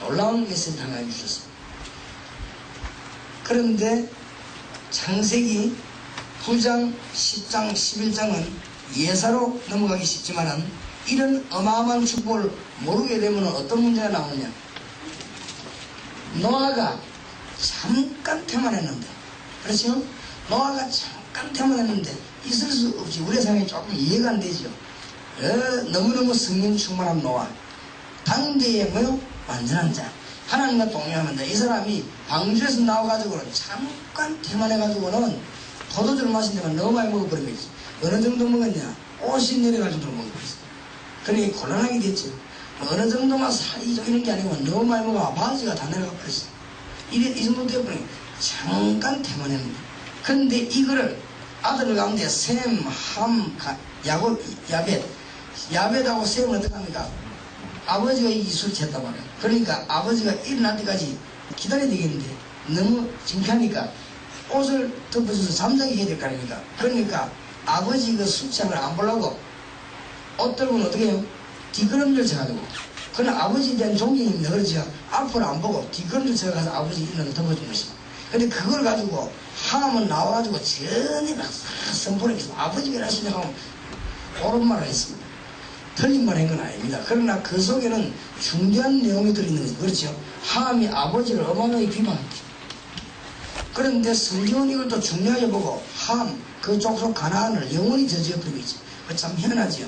놀라운 메시지를 하나님 주셨습니다. 그런데 창세기 9장, 10장, 11장은 예사로 넘어가기 쉽지만은 이런 어마어마한 축복을 모르게 되면 어떤 문제가 나오느냐. 노아가 잠깐 태만했는데, 그렇죠? 노아가 잠깐 태만했는데 있을 수 없지. 우리 생각이 조금 이해가 안 되죠. 너무너무 성령 충만한 노아, 당대의 뭐요? 완전한 자, 하나님과 동행하면 돼. 이 사람이 방주에서 나와가지고는 잠깐 태만해가지고는 포도주를 마신다면 너무 많이 먹어버린 거지. 어느 정도 먹었냐? 옷이 내려갈 정도로 먹어버렸어. 그러니 곤란하게 됐죠. 어느 정도만 살이 좀 이런 게 아니고 너무 많이 먹어 바지가 다 내려가 버렸어. 이 정도 되어버리니 잠깐 태만했는데, 근데 이거를 아들 가운데 셈, 함, 야벳하고 셈은 어떻게 합니까? 아버지가 이 이술을 챘단 말이야. 그러니까 아버지가 일어날 때까지 기다려야 되겠는데 너무 창피하니까 옷을 덮어줘서 잠자게 해야 될 거 아닙니까? 그러니까 아버지 그 수치함을 안 보려고 옷 들고는 어떻게 해요? 뒷걸음질 쳐가지고. 그건 아버지에 대한 존경입니다. 그렇죠? 앞으로 안 보고 뒷걸음질 쳐가서 아버지 있는 걸 덮어준 것입니다. 근데 그걸 가지고 함은 나와가지고 전혀 막 선포를 아버지가 이라시냐 하면 옳은 말을 했습니다. 틀린 말 한 건 아닙니다. 그러나 그 속에는 중요한 내용이 들어있는 거죠. 그렇죠? 함이 아버지를 어마어마하게 비방했죠. 그런데 성경은 이걸 또 중요하게 보고 함, 그 족속 가나안을 영원히 저지어버리고 있죠. 참 희한하지요.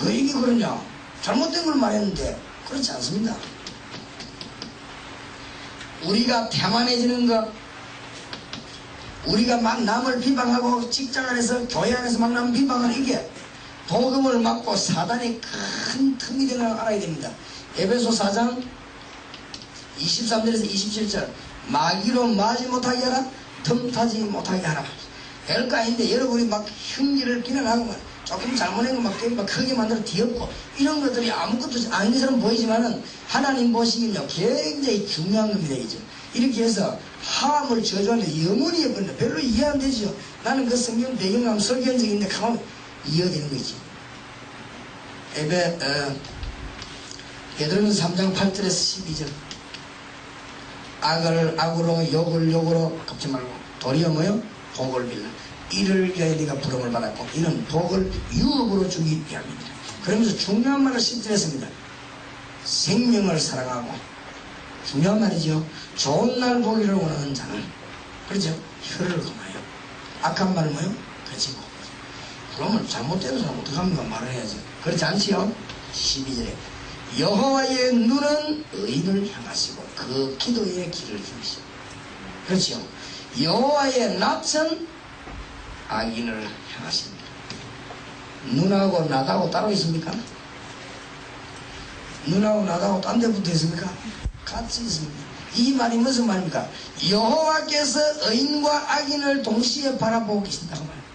그 얘기 그러냐? 잘못된 걸 말했는데 그렇지 않습니다. 우리가 태만해지는 것, 우리가 막 남을 비방하고 직장 안에서 교회 안에서 막 남 비방하는 이게 복음을 막고 사단의 큰 틈이 되는 걸 알아야 됩니다. 에베소 4장 23절에서 27절 마귀로 마지 못하게 하라, 틈타지 못하게 하라. 별거 아닌데 여러분이 막 흉기를 비난하고 조금 잘못한 거 막 크게 만들어 뒤엎고 이런 것들이 아무것도 아닌 것처럼 보이지만은 하나님 보시면요 굉장히 중요한 겁니다. 이죠. 이렇게 해서 함을 저주하는데 영원히 해버린다. 별로 이해 안 되죠. 나는 그 성경 배경하면 설교한 적이 있는데 가만 이해되는 거지. 베드로전서 3장 8절에서 12절 악을 악으로 욕을 욕으로 갚지 말고 도리어 뭐요? 복을 빌라. 이를 위하여 네가 부름을 받았고 이는 복을 유업으로 주기 위함이다. 그러면서 중요한 말을 실천했습니다. 생명을 사랑하고 중요한 말이죠. 좋은 날 보기를 원하는 자는 그렇죠? 혀를 금하여 악한 말을 뭐요? 그치고 그러면 잘못된 사람 어떡합니까? 말을 해야죠. 그렇지 않지요? 12절에 여호와의 눈은 의인을 향하시고 그 기도의 길을 주시고 그렇죠? 여호와의 낯은 악인을 향하십니다. 눈하고 나하고 따로 있습니까? 눈하고 나하고 딴 데 붙어 있습니까? 같이 있습니다. 이 말이 무슨 말입니까? 여호와께서 의인과 악인을 동시에 바라보고 계신다고 말이에요.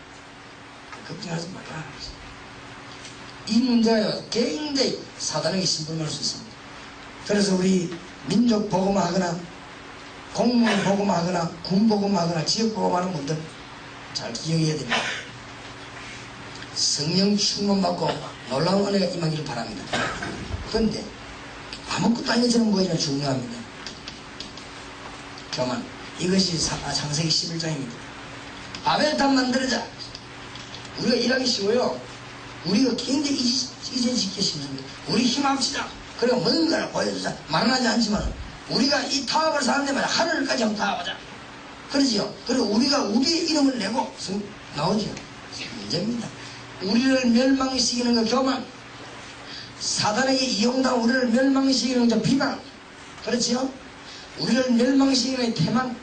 걱정하지 말라. 이 문제가 굉장히 사단에게 신분할 수 있습니다. 그래서 우리 민족 복음하거나 공무원 복음하거나 군 복음하거나 지역 복음하는 분들 잘 기억해야 됩니다. 성령 충만받고 놀라운 은혜가 임하기를 바랍니다. 그런데 아무것도 아닌 것처럼 보이면 중요합니다. 교만. 이것이 창세기 11장입니다. 아벨탑 만들자. 우리가 일하기 쉬워요. 우리가 굉장히 이제 짓기 쉽습니다. 우리 힘합시다. 그리고 뭔가를 보여주자. 말은 하지 않지만 우리가 이 타업을 사는 데마다 하늘까지 한번 타보자. 그러지요. 그리고 우리가 우리의 이름을 내고 나오지요. 문제입니다. 우리를 멸망시키는 거 교만, 사단에게 이용당 우리를 멸망시키는 거 비방, 그렇지요? 우리를 멸망시키는 태만,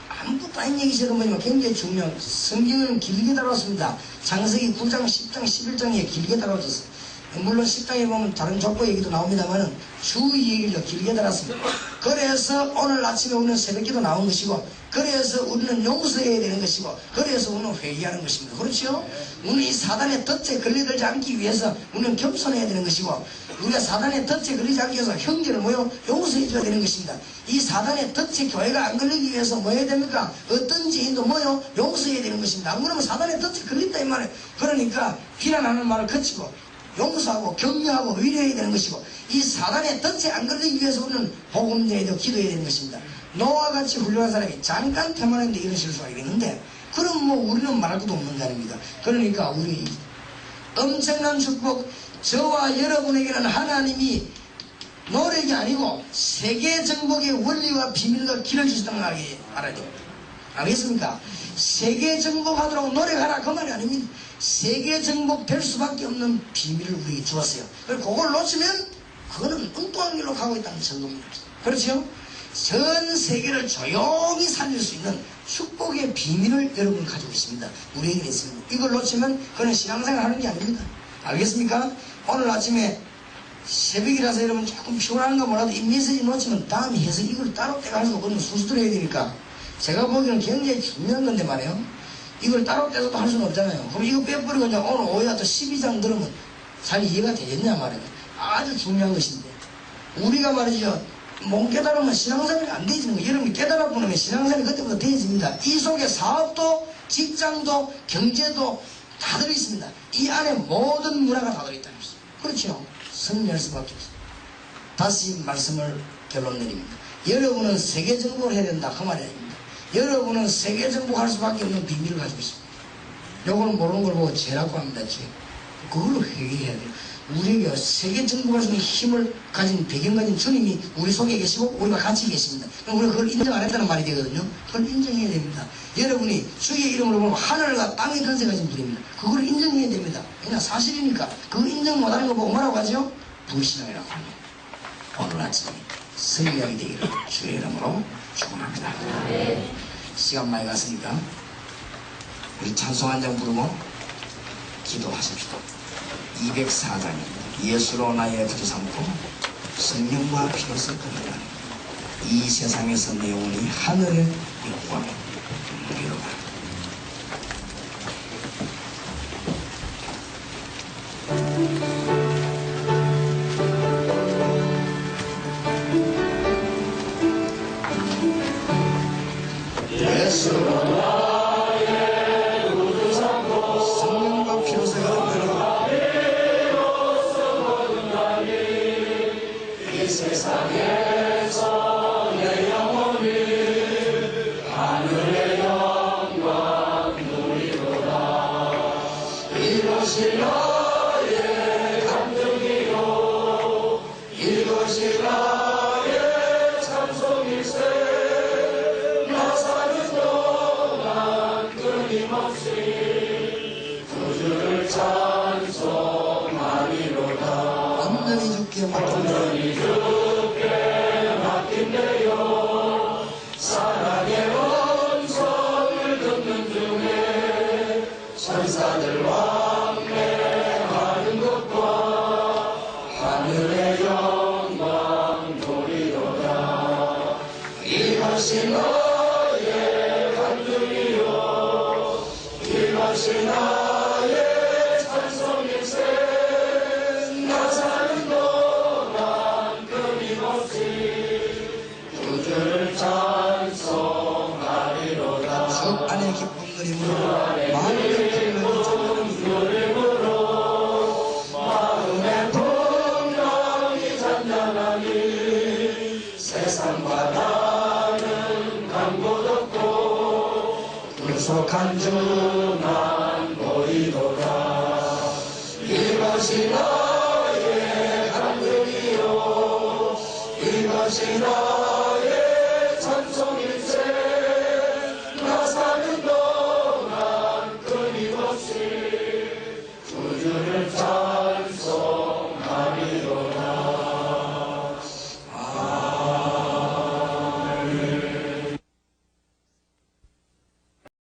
아무것도 아닌 얘기처럼 보지만 굉장히 중요한 성경은 길게 다뤘습니다. 창세기 9장, 10장, 11장에 길게 다뤄졌어요. 물론 10장에 보면 다른 족보 얘기도 나옵니다만은 주 얘기를 길게 달았습니다. 그래서 오늘 아침에 우리는 새벽기도 나온 것이고, 그래서 우리는 용서해야 되는 것이고, 그래서 우리는 회개하는 것입니다. 그렇죠? 우리는 이 사단의 덫에 걸려들지 않기 위해서 우리는 겸손해야 되는 것이고, 우리가 사단의 덫에 걸리지 않기 위해서 형제를 모여 용서해 줘야 되는 것입니다. 이 사단의 덫에 교회가 안 걸리기 위해서 뭐 해야 됩니까? 어떤 지인도 모여 용서해야 되는 것입니다. 안 그러면 사단의 덫에 걸린다 이 말이에요. 그러니까 비난하는 말을 거치고 용서하고 격려하고 위로해야 되는 것이고, 이 사단의 덫에 안 걸리기 위해서 우리는 복음 전해야 되고 기도해야 되는 것입니다. 노아와 같이 훌륭한 사람이 잠깐 태만했는데 이런 실수가 있는데, 그럼 뭐 우리는 말할 것도 없는 자입니다. 그러니까 우리 엄청난 축복, 저와 여러분에게는 하나님이 노력이 아니고 세계 정복의 원리와 비밀과 길을 주시다는 걸 알아야 돼요. 알겠습니까? 세계 정복하도록 노력하라 그 말이 아닙니다. 세계 정복될 수밖에 없는 비밀을 우리에게 주었어요. 그리고 그걸 놓치면 그거는 엉뚱한 길로 가고 있다는 증거입니다. 그렇죠? 전 세계를 조용히 살릴 수 있는 축복의 비밀을 여러분 가지고 있습니다. 우리에게 있습니다. 이걸 놓치면 그건 신앙생활 하는 게 아닙니다. 알겠습니까? 오늘 아침에 새벽이라서 여러분 조금 피곤한가 몰라도 이 메시지 놓치면 다음에 해서 이걸 따로 떼가 할 수 없거든요. 순서대로 해야 되니까. 제가 보기에는 굉장히 중요한 건데 말이에요. 이걸 따로 떼서도 할 수는 없잖아요. 그럼 이거 빼버리고 이제 오늘 오후에 또 12장 들으면 잘 이해가 되겠냐 말이에요. 아주 중요한 것인데. 우리가 말이죠. 못 깨달으면 신앙생활이 안 되어지는 거예요. 여러분이 깨달아 보면 신앙생활이 그때부터 되어집니다. 이 속에 사업도, 직장도, 경제도 다 들어있습니다. 이 안에 모든 문화가 다 들어있다는 것이죠. 그렇죠. 승리할 수밖에 없어요. 다시 말씀을 결론 내립니다. 여러분은 세계 정복을 해야 된다 그 말이 아닙니다. 여러분은 세계 정복할 수밖에 없는 비밀을 가지고 있습니다. 요거는 모르는 걸 보고 죄라고 합니다. 죄. 그걸로 회개해야 돼요. 우리에게 세계 정복할 수 있는 힘을 가진 배경 가진 주님이 우리 속에 계시고 우리가 같이 계십니다. 그럼 우리가 그걸 인정 안 했다는 말이 되거든요. 그걸 인정해야 됩니다. 여러분이 주의 이름으로 보면 하늘과 땅의 권세 가진 분입니다. 그걸 인정해야 됩니다. 그냥 사실이니까. 그거 인정 못하는 거 보고 뭐라고 하죠? 불신앙이라고 합니다. 오늘 아침에 승리하게 되기를 주의 이름으로 축원합니다. 시간 많이 갔으니까 우리 찬송 한 장 부르고 기도하십시오. 204장입니다. 예수로 나의 부지 삼고 성령과 피로서 거듭나는 이 세상에서 내 영혼이 하늘의 영광에 이르노라. 예수로 나의 부지 삼고 성령과 피로서 거듭나는 이 세상에서 내 영혼이 하늘의 영광 누리도다. 이것이 나의 감정이요 이것이 나의 찬송일세. 나 사는 동안 끊임없이 구주를 찬송하리로다. 완전히 죽게 맡긴대요. 사랑의 음성을 듣는 중에 천사들 왕래하는 것과 하늘의 영광 보리도다. 이것이 너의 간증이요 이것이 나의 찬송일세. 나 사는 동안 끊임없이 구주를 찬송하리로다. 주 안에 기쁜 누림으로 마음의 풍성이 잔잔하니 세상과 다른 강도 없고 구속한 주만 보이도다. 이것이 나의 감동이요 이것이 나